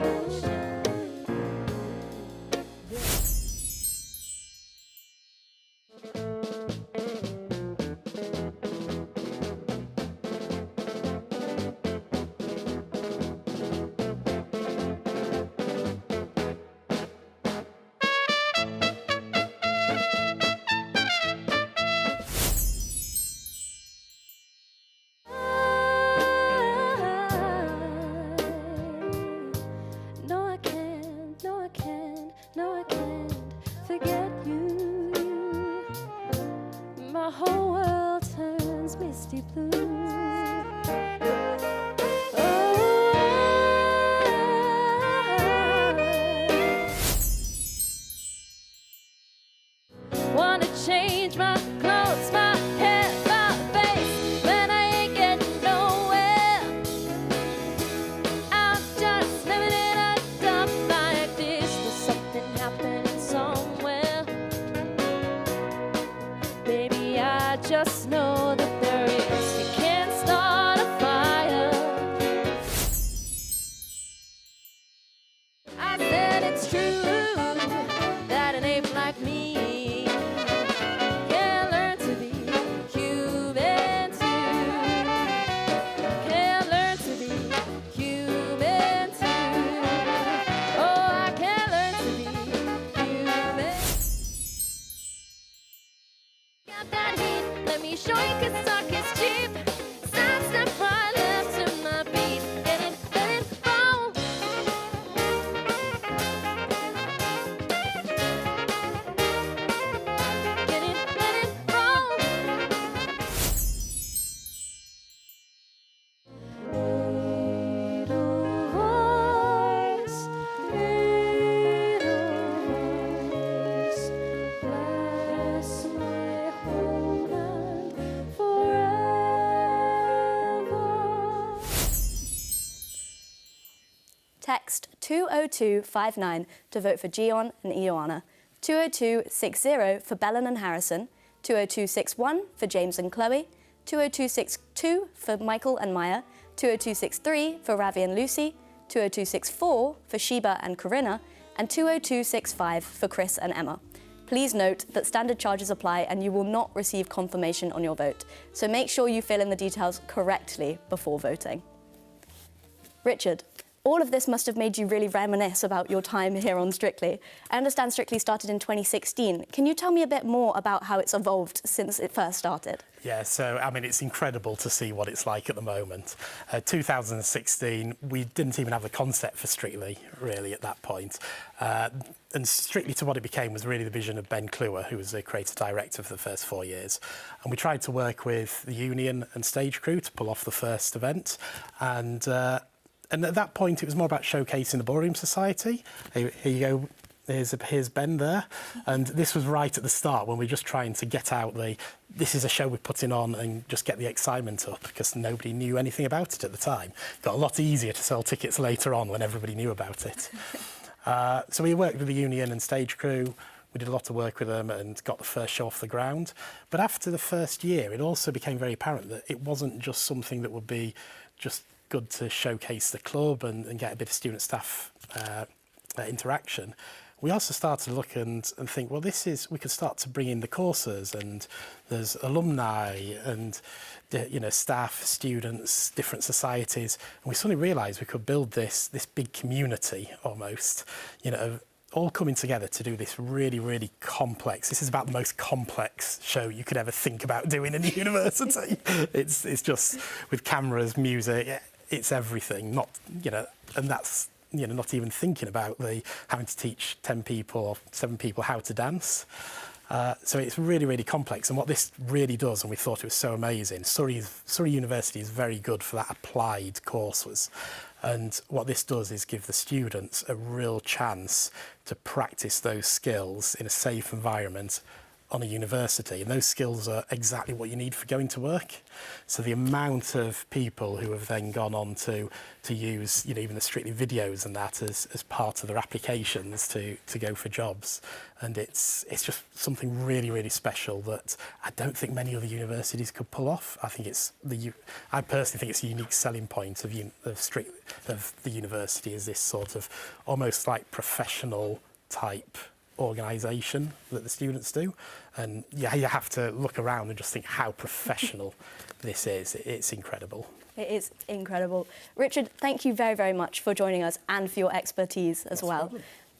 Wanna change my clothes, my hair, my face, but I ain't getting nowhere. I'm just living in a dump like this. There's something happening somewhere. Baby, I just know that there is. You can't start a fire. I said it's true that an ape like me Text 20259 to vote for Gion and Ioana, 20260 for Belen and Harrison, 20261 for James and Chloe, 20262 for Michael and Maya, 20263 for Ravi and Lucy, 20264 for Sheba and Corinna, and 20265 for Chris and Emma. Please note that standard charges apply and you will not receive confirmation on your vote, so make sure you fill in the details correctly before voting. Richard, all of this must have made you really reminisce about your time here on Strictly. I understand Strictly started in 2016. Can you tell me a bit more about how it's evolved since it first started? Yeah, so, I mean, it's incredible to see what it's like at the moment. 2016, we didn't even have the concept for Strictly, really, at that point. And Strictly to what it became was really the vision of Ben Kluwer, who was the creative director for the first 4 years. And we tried to work with the Union and stage crew to pull off the first event. And at that point, it was more about showcasing the Ballroom Society. Here you go. Here's Ben there. And this was right at the start when we were just trying to get out this is a show we're putting on and just get the excitement up because nobody knew anything about it at the time. It got a lot easier to sell tickets later on when everybody knew about it. So we worked with the Union and stage crew. We did a lot of work with them and got the first show off the ground. But after the first year, it also became very apparent that it wasn't just something that would be just good to showcase the club and get a bit of student staff interaction. We also started to look and think, well, we could start to bring in the courses, and there's alumni and staff, students, different societies, and we suddenly realised we could build this big community almost, of all coming together to do this really, really complex. This is about the most complex show you could ever think about doing in a university. It's just with cameras, music. it's everything. Not, you know, and that's, you know, not even thinking about the having to teach 10 people or 7 people how to dance. So it's really, really complex. And what this really does, and we thought it was so amazing, Surrey University is very good for that applied courses. And what this does is give the students a real chance to practice those skills in a safe environment on a university. And those skills are exactly what you need for going to work. So the amount of people who have then gone on to use, you know, even the Strictly videos and that as part of their applications to go for jobs. And it's just something really, really special that I don't think many other universities could pull off. I think I personally think it's a unique selling point of the university, is this sort of almost like professional type organisation that the students do. And yeah, you have to look around and just think how professional this is. It's incredible. It is incredible. Richard, thank you very, very much for joining us and for your expertise as well.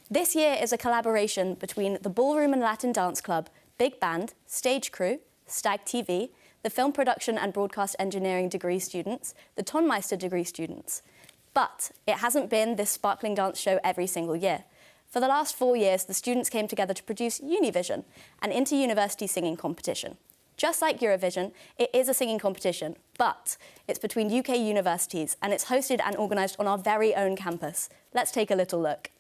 This year is a collaboration between the Ballroom and Latin Dance Club, Big Band, Stage Crew, Stag TV, the Film Production and Broadcast Engineering degree students, the Tonmeister degree students. But it hasn't been this sparkling dance show every single year. For the last 4 years, the students came together to produce Univision, an inter-university singing competition. Just like Eurovision, it is a singing competition, but it's between UK universities and it's hosted and organised on our very own campus. Let's take a little look.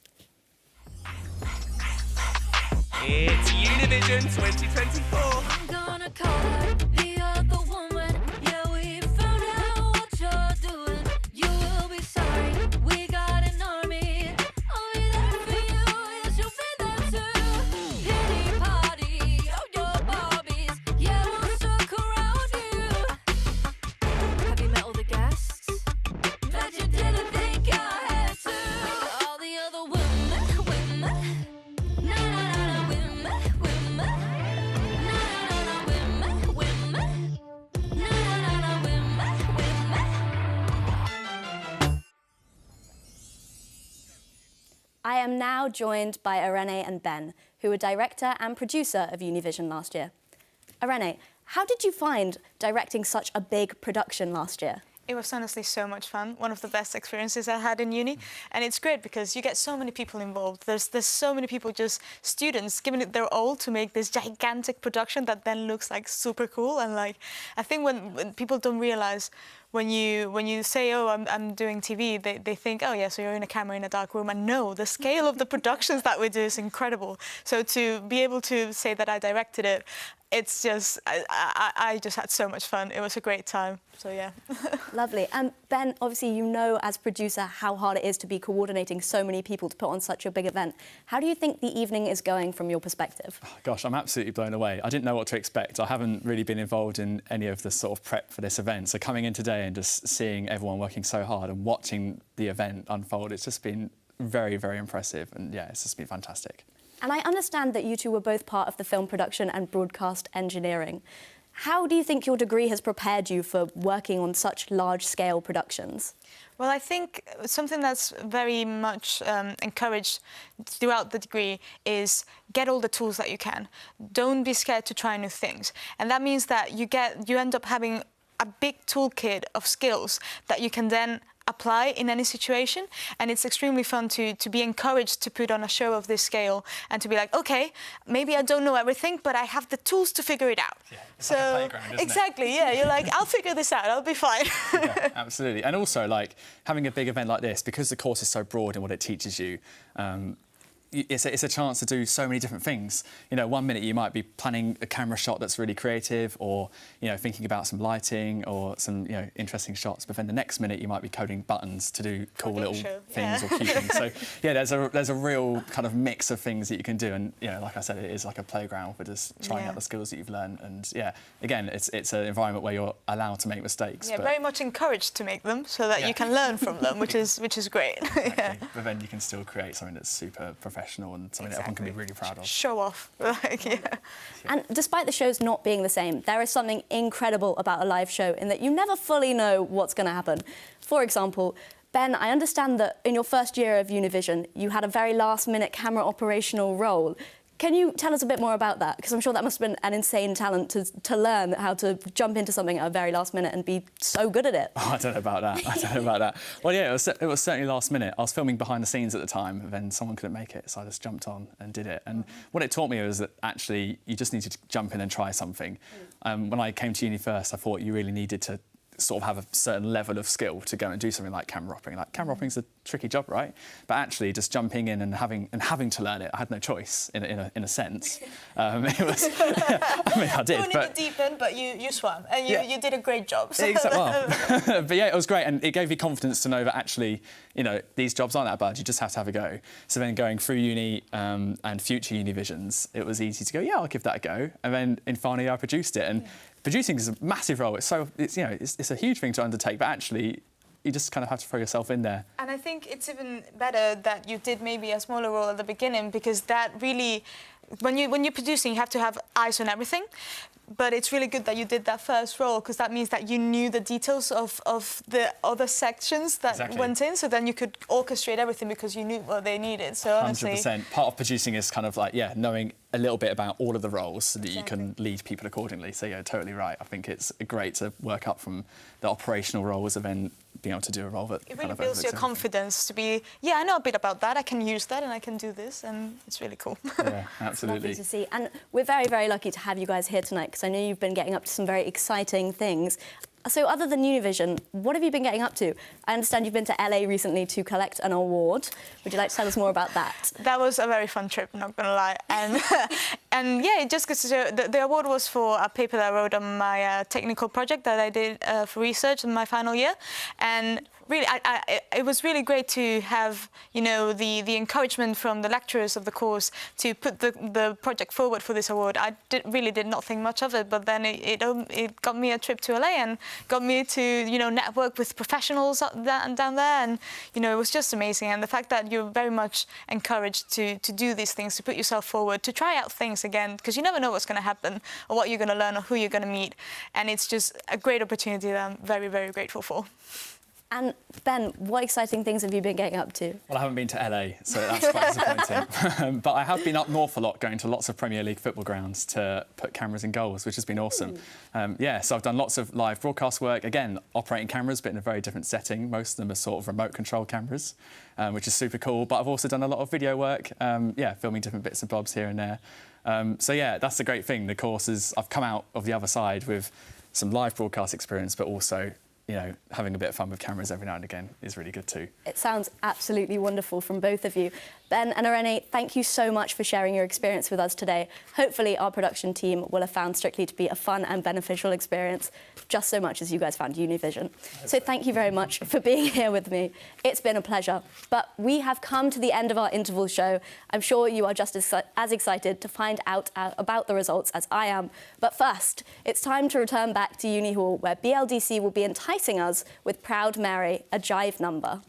It's Univision 2024. I'm gonna call her the other woman. Yeah, we found out what you're doing. You will be sorry. We got an army. I'll be there for you. Yes, you'll be there too. Pity party. Oh, your Barbies. Yeah, we'll circle around you. Have you met all the guests? Bet you didn't think I had to. All the other women. I am now joined by Irene and Ben, who were director and producer of Univision last year. Irene, how did you find directing such a big production last year? It was honestly so much fun. One of the best experiences I had in uni. And it's great because you get so many people involved. There's so many people, just students, giving it their all to make this gigantic production that then looks like super cool. And like, I think when people don't realize when you say, oh, I'm doing TV, they think, oh yeah, so you're in a camera in a dark room. And no, the scale of the productions that we do is incredible. So to be able to say that I directed it, it's just, I just had so much fun. It was a great time, so yeah. Lovely. And Ben, obviously you know as producer how hard it is to be coordinating so many people to put on such a big event. How do you think the evening is going from your perspective? Oh, gosh, I'm absolutely blown away. I didn't know what to expect. I haven't really been involved in any of the sort of prep for this event. So coming in today and just seeing everyone working so hard and watching the event unfold, it's just been very, very impressive. And yeah, it's just been fantastic. And I understand that you two were both part of the film production and broadcast engineering. How do you think your degree has prepared you for working on such large-scale productions? Well, I think something that's very much encouraged throughout the degree is get all the tools that you can. Don't be scared to try new things. And that means that you end up having a big toolkit of skills that you can then apply in any situation, and it's extremely fun to be encouraged to put on a show of this scale and to be like, okay, maybe I don't know everything, but I have the tools to figure it out. Yeah, it's like a playground, isn't exactly, it? Yeah, you're like, I'll figure this out, I'll be fine. Yeah, absolutely. And also, like, having a big event like this, because the course is so broad in what it teaches you, it's a chance to do so many different things. You know, one minute you might be planning a camera shot that's really creative, or, you know, thinking about some lighting or some, you know, interesting shots. But then the next minute you might be coding buttons to do cool little things or cute things. So yeah, there's a real kind of mix of things that you can do. And, you know, like I said, it is like a playground for just trying out the skills that you've learned. And yeah, again, it's an environment where you're allowed to make mistakes. Yeah, but very much encouraged to make them so that you can learn from them, which is great. Exactly. But then you can still create something that's super professional and something that everyone can be really proud of. Show off. And despite the shows not being the same, there is something incredible about a live show in that you never fully know what's going to happen. For example, Ben, I understand that in your first year of Univision, you had a very last-minute camera operational role. Can you tell us a bit more about that? Because I'm sure that must have been an insane talent to learn how to jump into something at a very last minute and be so good at it. Oh, I don't know about that. I don't know about that. Well, yeah, it was certainly last minute. I was filming behind the scenes at the time, and then someone couldn't make it, so I just jumped on and did it. And what it taught me was that actually you just need to jump in and try something. When I came to uni first, I thought you really needed to sort of have a certain level of skill to go and do something like camera operating. Like, camera operating's a tricky job, right? But actually, just jumping in and having to learn it, I had no choice in a sense. It was, I mean, I did. You went in the deep end, but you swam, and you did a great job. So. Exactly. Well, but yeah, it was great, and it gave me confidence to know that actually, you know, these jobs aren't that bad. You just have to have a go. So then, going through uni and future Univisions, it was easy to go. Yeah, I'll give that a go. And then in final year, I produced it, and producing is a massive role. It's a huge thing to undertake, but actually, you just kind of have to throw yourself in there. And I think it's even better that you did maybe a smaller role at the beginning, because that really, when you're producing, you have to have eyes on everything. But it's really good that you did that first role, because that means that you knew the details of the other sections that went in, so then you could orchestrate everything because you knew what they needed. So honestly, 100%. Part of producing is kind of like, knowing a little bit about all of the roles so that you can lead people accordingly. So yeah, totally right. I think it's great to work up from the operational roles and then being able to do a role that it really builds your confidence to be, I know a bit about that, I can use that and I can do this, and it's really cool. Yeah, absolutely. Lovely to see. And we're very, very lucky to have you guys here tonight, because I know you've been getting up to some very exciting things. So other than Univision, what have you been getting up to? I understand you've been to LA recently to collect an award. Would you like to tell us more about that? That was a very fun trip, not gonna lie. And yeah, it just goes to show, the award was for a paper that I wrote on my technical project that I did for research in my final year. And really, it was really great to have, the encouragement from the lecturers of the course to put the project forward for this award. I really did not think much of it, but then it got me a trip to LA and got me to, network with professionals down there, and, it was just amazing. And the fact that you're very much encouraged to do these things, to put yourself forward, to try out things again, because you never know what's going to happen or what you're going to learn or who you're going to meet. And it's just a great opportunity that I'm very, very grateful for. And Ben, what exciting things have you been getting up to? Well, I haven't been to LA, so that's quite disappointing. But I have been up north a lot, going to lots of Premier League football grounds to put cameras in goals, which has been awesome. So I've done lots of live broadcast work. Again, operating cameras, but in a very different setting. Most of them are sort of remote control cameras, which is super cool. But I've also done a lot of video work, filming different bits and bobs here and there. So yeah, that's the great thing. The course is, I've come out of the other side with some live broadcast experience, but also having a bit of fun with cameras every now and again is really good too. It sounds absolutely wonderful from both of you. Ben and Irene, thank you so much for sharing your experience with us today. Hopefully our production team will have found Strictly to be a fun and beneficial experience, just so much as you guys found Univision. So thank you very much for being here with me. It's been a pleasure. But we have come to the end of our interval show. I'm sure you are just as excited to find out about the results as I am. But first, it's time to return back to Uni Hall, where BLDC will be enticing us with Proud Mary, a Jive number.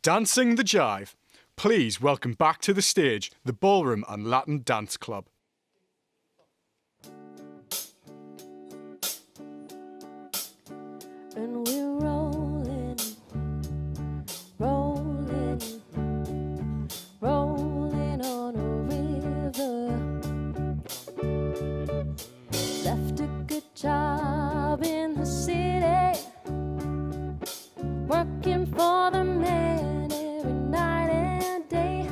Dancing the Jive. Please welcome back to the stage the Ballroom and Latin Dance Club. And we're rolling, rolling, rolling on a river. Left a good job in the city, working for the man every night and day.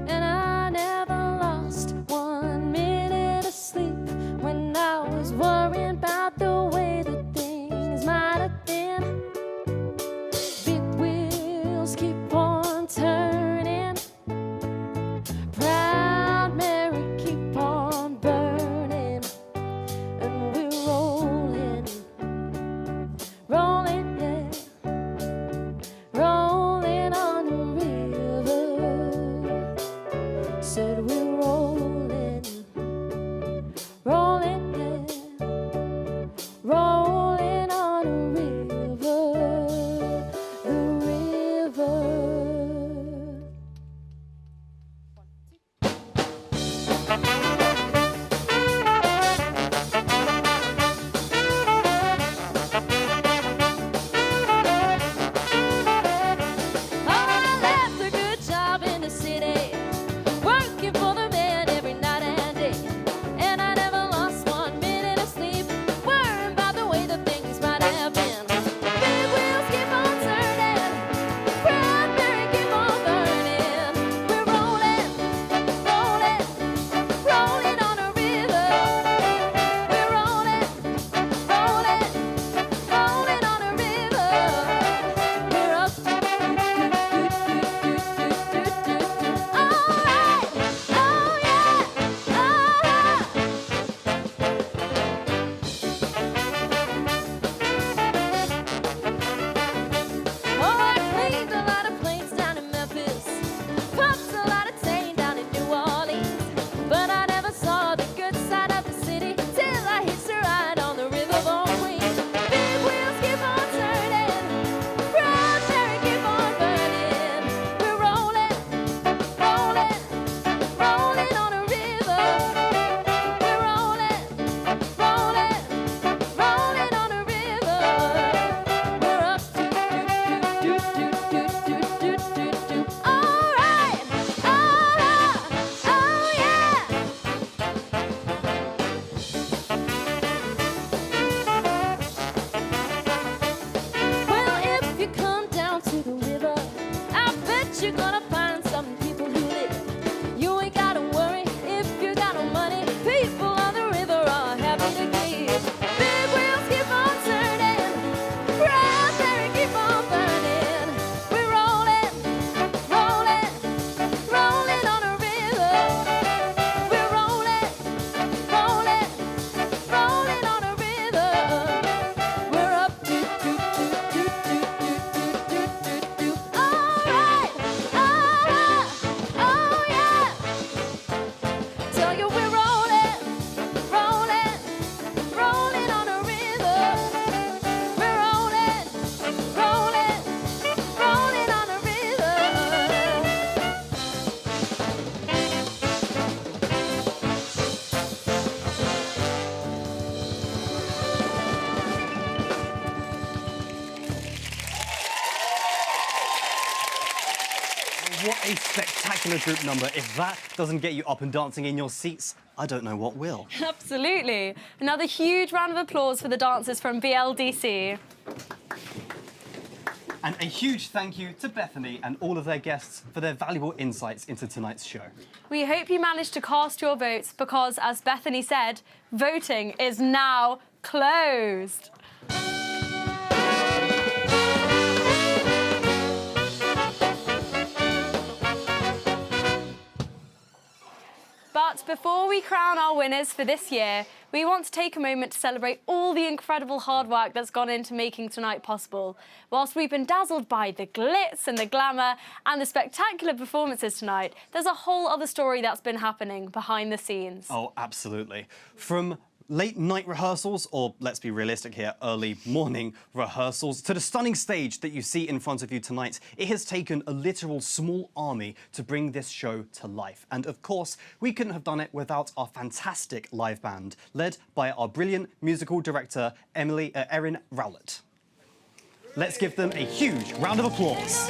And I never lost 1 minute of sleep when I was worrying about the way that things might have been. Big wheels keep on turning, Proud Mary keep on burning, and we're rolling, rolling, yeah, rolling on the river. Said we're rolling, rolling, yeah, rolling on the river, the river. What a spectacular group number. If that doesn't get you up and dancing in your seats, I don't know what will. Absolutely. Another huge round of applause for the dancers from BLDC. And a huge thank you to Bethany and all of their guests for their valuable insights into tonight's show. We hope you managed to cast your votes because, as Bethany said, voting is now closed. But before we crown our winners for this year, we want to take a moment to celebrate all the incredible hard work that's gone into making tonight possible. Whilst we've been dazzled by the glitz and the glamour and the spectacular performances tonight, there's a whole other story that's been happening behind the scenes. Oh, absolutely. From late night rehearsals, or let's be realistic here, early morning rehearsals, to the stunning stage that you see in front of you tonight, it has taken a literal small army to bring this show to life. And of course, we couldn't have done it without our fantastic live band, led by our brilliant musical director, Erin Rowlett. Let's give them a huge round of applause.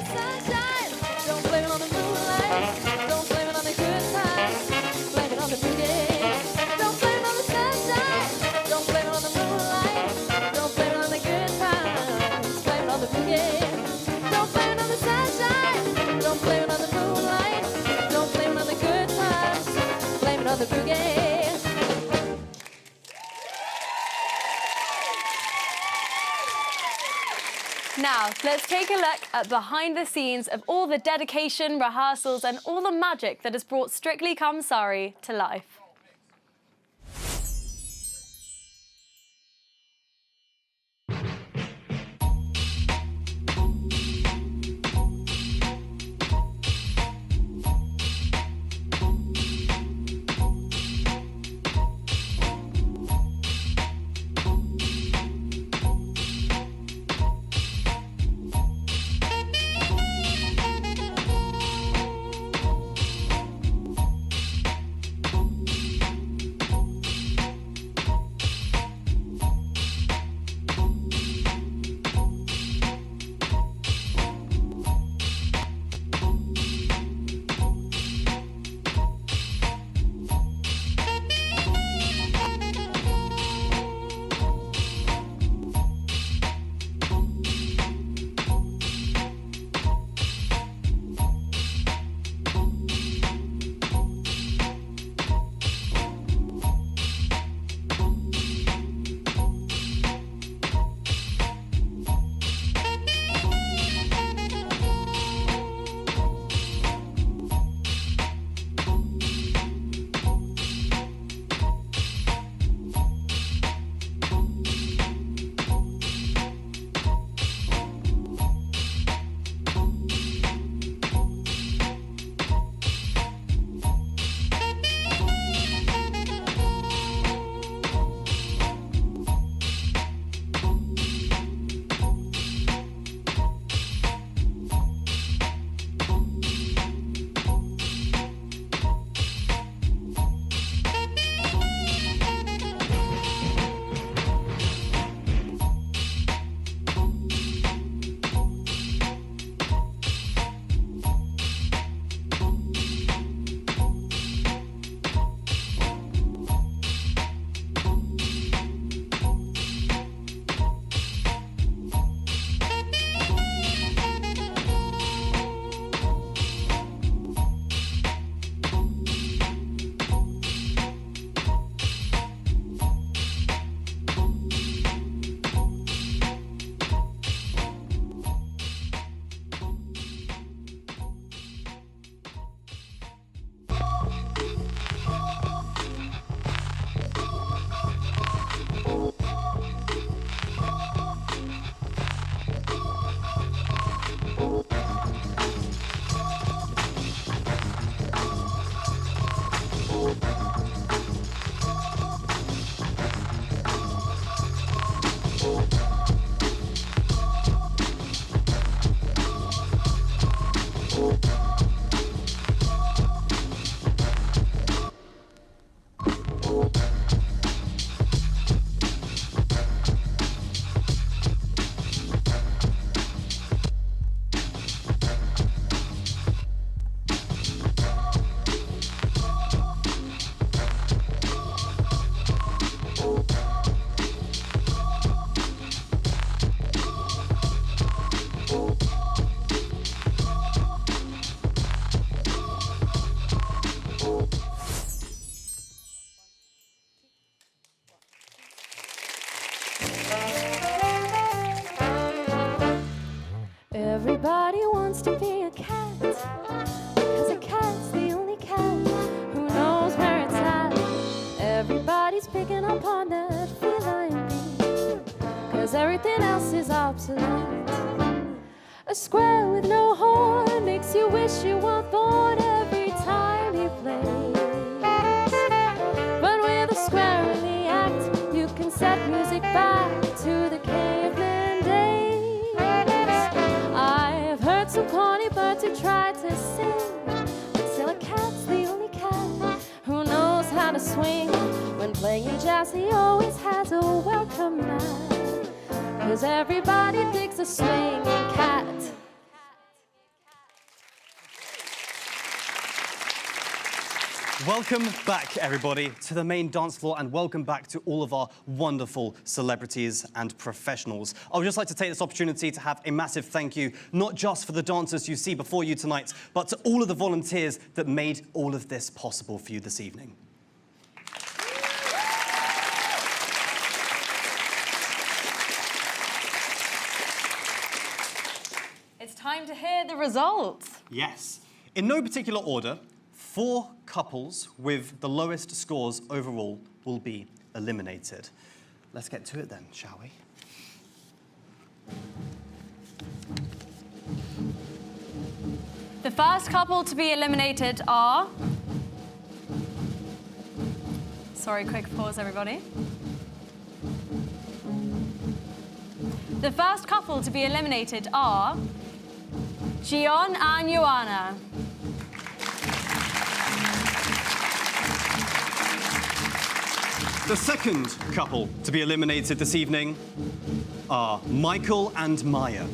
Don't blame it on the moonlight. Don't blame it on the good times. Blame it on the boogie. Don't blame it on the sunshine. Don't blame it on the moonlight. Don't blame it on the good times. Blame it on the boogie. Don't blame it on the sunshine. Don't blame it on the moonlight. Don't blame it on the good times. Blame it on the boogie. Now, let's take a look at behind the scenes of all the dedication, rehearsals, and all the magic that has brought Strictly Come Surrey to life. I'm partnered, feline me, 'cause everything else is obsolete. A square with no horn makes you wish you were born every time you play. But with a square in the act, you can set music back to the caveman days. I've heard some corny birds who try to sing, but still a cat's the only cat who knows how to swing. When playing jazz, he always has a welcome mat, 'cause everybody digs a swinging cat. Welcome back, everybody, to the main dance floor, and welcome back to all of our wonderful celebrities and professionals. I would just like to take this opportunity to have a massive thank you, not just for the dancers you see before you tonight, but to all of the volunteers that made all of this possible for you this evening. It's time to hear the results. Yes. In no particular order, 4 couples with the lowest scores overall will be eliminated. Let's get to it then, shall we? The first couple to be eliminated are... Sorry, quick pause, everybody. The first couple to be eliminated are Gion and Joanna. The second couple to be eliminated this evening are Michael and Maya.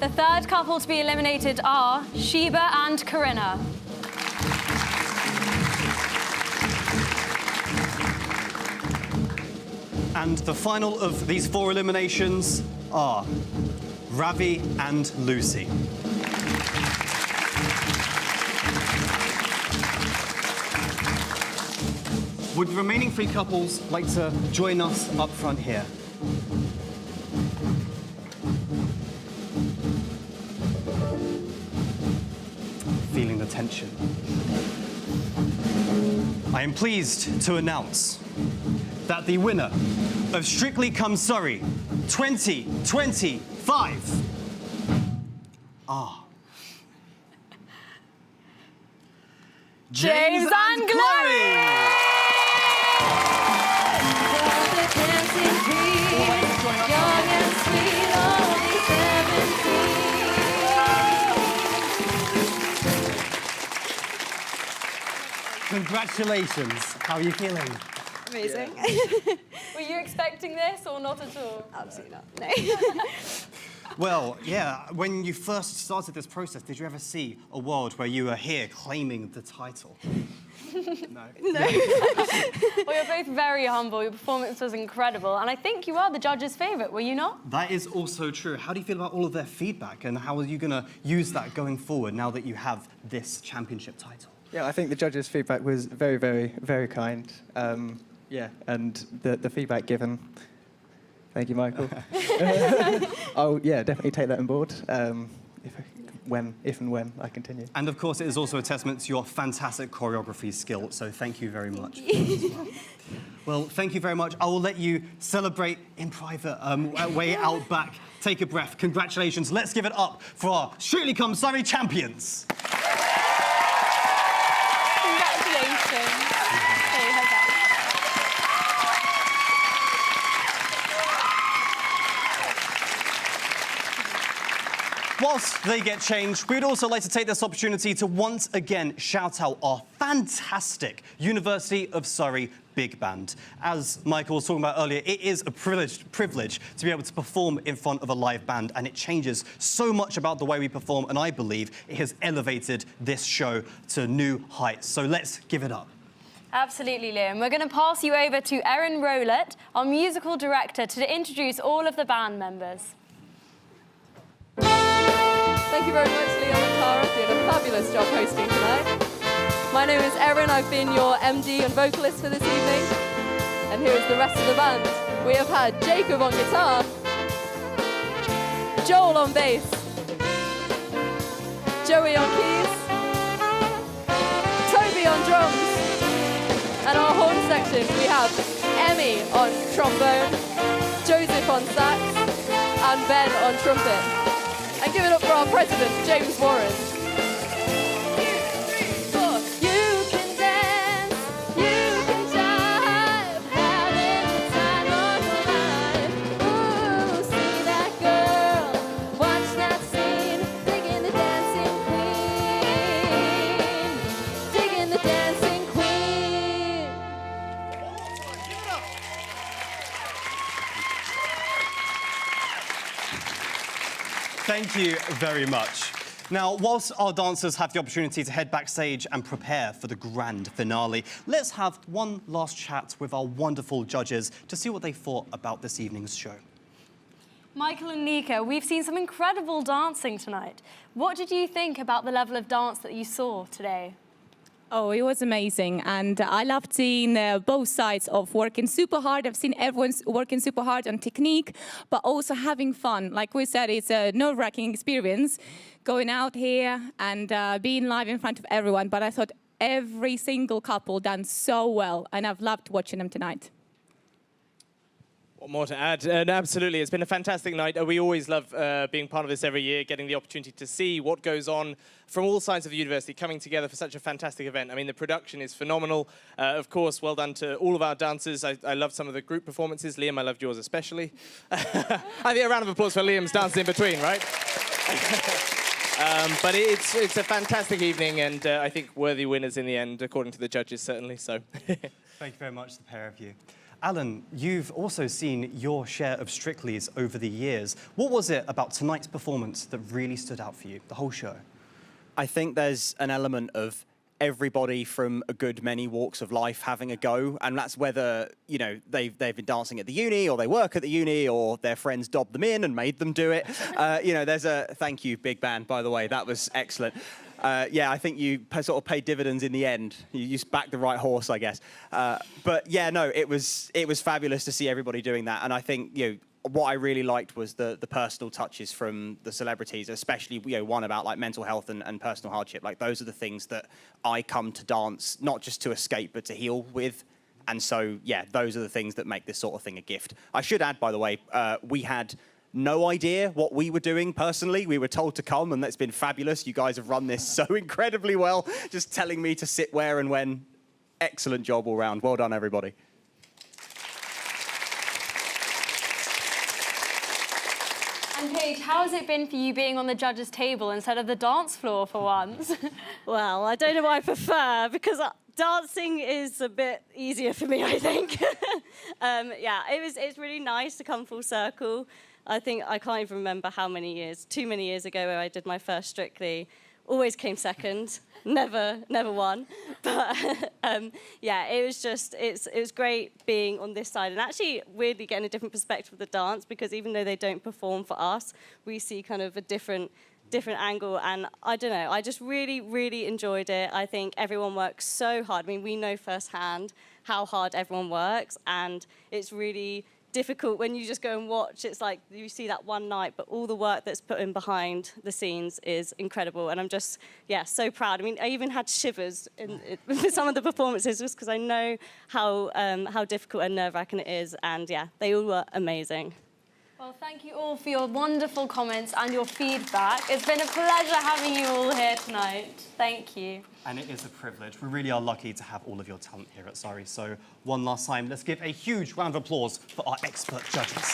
The third couple to be eliminated are Sheba and Corinna. And the final of these 4 eliminations are Ravi and Lucy. Would the remaining 3 couples like to join us up front here? Feeling the tension. I am pleased to announce that the winner of Strictly Come Surrey 2025 are James and Chloe! Congratulations. How are you feeling? Amazing. Were you expecting this or not at all? Absolutely not. No. Well, yeah, when you first started this process, did you ever see a world where you were here claiming the title? No. Well, you're both very humble. Your performance was incredible. And I think you are the judges' favourite, were you not? That is also true. How do you feel about all of their feedback, and how are you going to use that going forward now that you have this championship title? Yeah, I think the judges' feedback was very, very, very kind. Yeah, and the feedback given. Thank you, Michael. I'll definitely take that on board. If and when I continue. And of course, it is also a testament to your fantastic choreography skill. So thank you very much. Well, thank you very much. I will let you celebrate in private, way out back. Take a breath. Congratulations. Let's give it up for our Strictly Come Surrey champions. Congratulations. Whilst they get changed, we'd also like to take this opportunity to once again shout out our fantastic University of Surrey Big Band. As Michael was talking about earlier, it is a privilege to be able to perform in front of a live band, and it changes so much about the way we perform, and I believe it has elevated this show to new heights. So let's give it up. Absolutely, Liam. We're going to pass you over to Erin Rowlett, our musical director, to introduce all of the band members. Thank you very much, Liam and Tara, for doing a fabulous job hosting tonight. My name is Erin, I've been your MD and vocalist for this evening. And here is the rest of the band. We have had Jacob on guitar, Joel on bass, Joey on keys, competition, we have Emmy on trombone, Joseph on sax, and Ben on trumpet. And give it up for our president, James Warren. Thank you very much. Now, whilst our dancers have the opportunity to head backstage and prepare for the grand finale, let's have one last chat with our wonderful judges to see what they thought about this evening's show. Michael and Nika, we've seen some incredible dancing tonight. What did you think about the level of dance that you saw today? Oh, it was amazing. And I loved seeing both sides of working super hard. I've seen everyone working super hard on technique, but also having fun. Like we said, it's a nerve-wracking experience going out here and being live in front of everyone. But I thought every single couple done so well, and I've loved watching them tonight. What more to add? Absolutely, it's been a fantastic night. We always love being part of this every year, getting the opportunity to see what goes on from all sides of the university, coming together for such a fantastic event. I mean, the production is phenomenal. Of course, well done to all of our dancers. I loved some of the group performances. Liam, I loved yours especially. I think a round of applause for Liam's dancing in between, right? But it's a fantastic evening, and I think worthy winners in the end, according to the judges, certainly. So, thank you very much, the pair of you. Alan, you've also seen your share of Strictly's over the years. What was it about tonight's performance that really stood out for you, the whole show? I think there's an element of everybody from a good many walks of life having a go, and that's whether, you know, they've been dancing at the uni, or they work at the uni, or their friends dobbed them in and made them do it. You know, there's a thank you, big band, by the way, that was excellent. Yeah, I think you sort of paid dividends in the end. You backed the right horse, I guess. But yeah, no, it was fabulous to see everybody doing that, and I think, you know, what I really liked was the personal touches from the celebrities, especially, you know, one about like mental health and personal hardship. Like, those are the things that I come to dance, not just to escape, but to heal with. And so, yeah, those are the things that make this sort of thing a gift. I should add, by the way, we had no idea what we were doing personally. We were told to come, and that's been fabulous. You guys have run this so incredibly well, just telling me to sit where and when. Excellent job all round. Well done, everybody. And Paige, how has it been for you being on the judges' table instead of the dance floor for once? Well, I don't know what I prefer, because dancing is a bit easier for me, I think. Yeah, it's really nice to come full circle. I think I can't even remember how many years, too many years ago, where I did my first Strictly. Always came second, never won. But yeah, it was great being on this side, and actually weirdly getting a different perspective of the dance, because even though they don't perform for us, we see kind of a different angle, and I don't know, I just really enjoyed it. I think everyone works so hard. I mean, we know firsthand how hard everyone works, and it's really difficult when you just go and watch. It's like you see that one night, but all the work that's put in behind the scenes is incredible, and I'm just, yeah, so proud. I mean, I even had shivers with some of the performances, just because I know how difficult and nerve-wracking it is, and yeah, they all were amazing. Well, thank you all for your wonderful comments and your feedback. It's been a pleasure having you all here tonight. Thank you. And it is a privilege. We really are lucky to have all of your talent here at Surrey. So one last time, let's give a huge round of applause for our expert judges.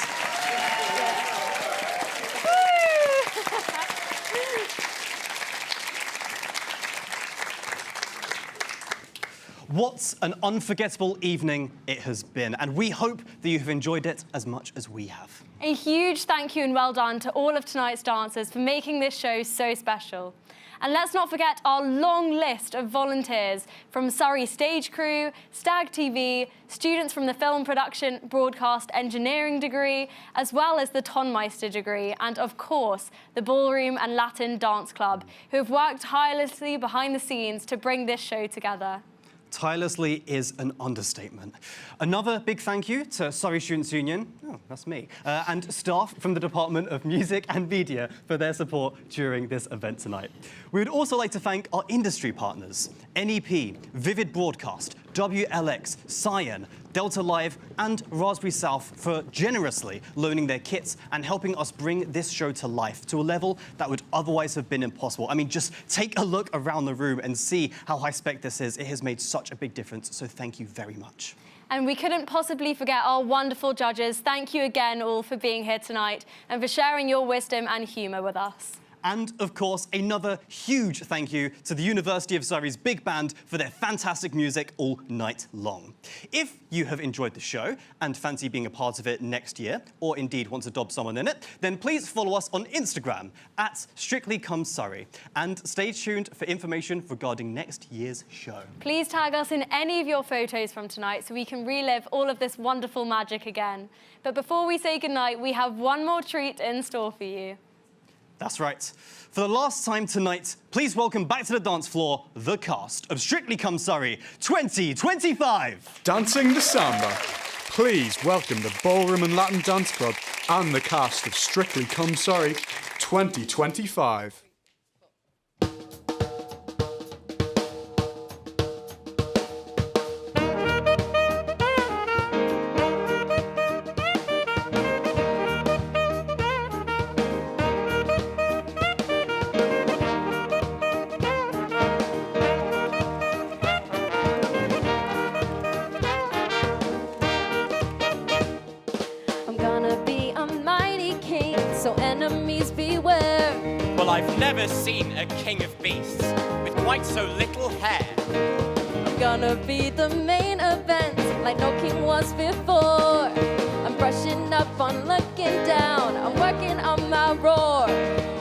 What an unforgettable evening it has been, and we hope that you have enjoyed it as much as we have. A huge thank you and well done to all of tonight's dancers for making this show so special. And let's not forget our long list of volunteers from Surrey Stage Crew, Stag TV, students from the Film Production Broadcast Engineering degree, as well as the Tonmeister degree, and of course, the Ballroom and Latin Dance Club, who have worked tirelessly behind the scenes to bring this show together. Tirelessly is an understatement. Another big thank you to Surrey Students' Union, oh, that's me, and staff from the Department of Music and Media for their support during this event tonight. We would also like to thank our industry partners, NEP, Vivid Broadcast, WLX, Cyan, Delta Live, and Raspberry South for generously loaning their kits and helping us bring this show to life to a level that would otherwise have been impossible. I mean, just take a look around the room and see how high spec this is. It has made such a big difference, so thank you very much. And we couldn't possibly forget our wonderful judges. Thank you again all for being here tonight and for sharing your wisdom and humour with us. And, of course, another huge thank you to the University of Surrey's big band for their fantastic music all night long. If you have enjoyed the show and fancy being a part of it next year, or indeed want to dob someone in it, then please follow us on Instagram at Strictly Come Surrey and stay tuned for information regarding next year's show. Please tag us in any of your photos from tonight so we can relive all of this wonderful magic again. But before we say goodnight, we have one more treat in store for you. That's right. For the last time tonight, please welcome back to the dance floor the cast of Strictly Come Surrey 2025. Dancing the Samba. Please welcome the Ballroom and Latin Dance Club and the cast of Strictly Come Surrey 2025. I've never seen a king of beasts with quite so little hair. I'm gonna be the main event, like no king was before. I'm brushing up on looking down, I'm working on my roar.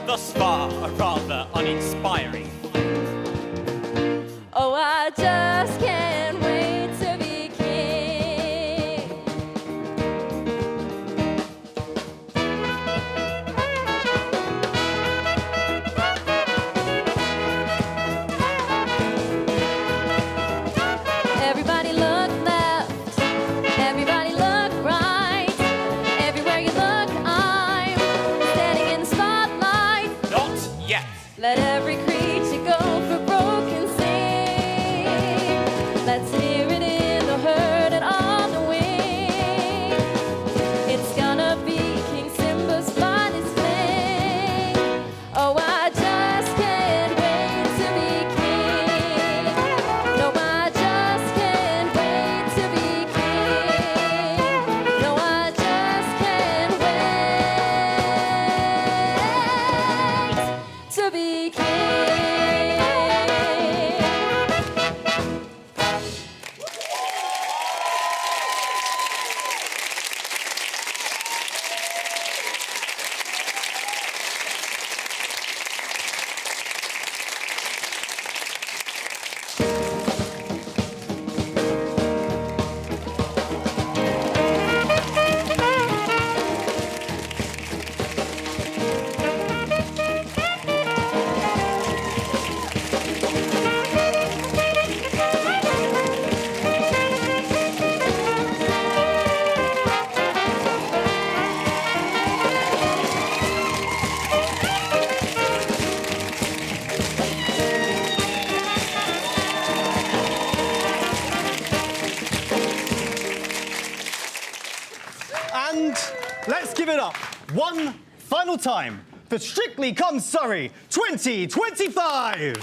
Thus far, a rather uninspiring. Oh, I just can't wait to be king. Everybody look left, everybody look right. Everywhere you look, I'm standing in the spotlight. Not yet. Let every creature go for broke and sing. Let's hear it in the herd and on the wing. It's gonna be King Simba's finest thing. Oh, I just can't wait to be king. No, I just can't wait to be king. No, I just can't wait to be king. And let's give it up one final time for Strictly Come Surrey 2025.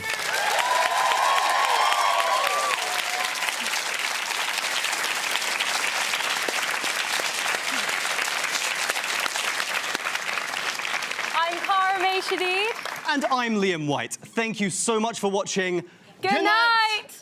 I'm Cara May-Shadid. And I'm Liam White. Thank you so much for watching. Good night.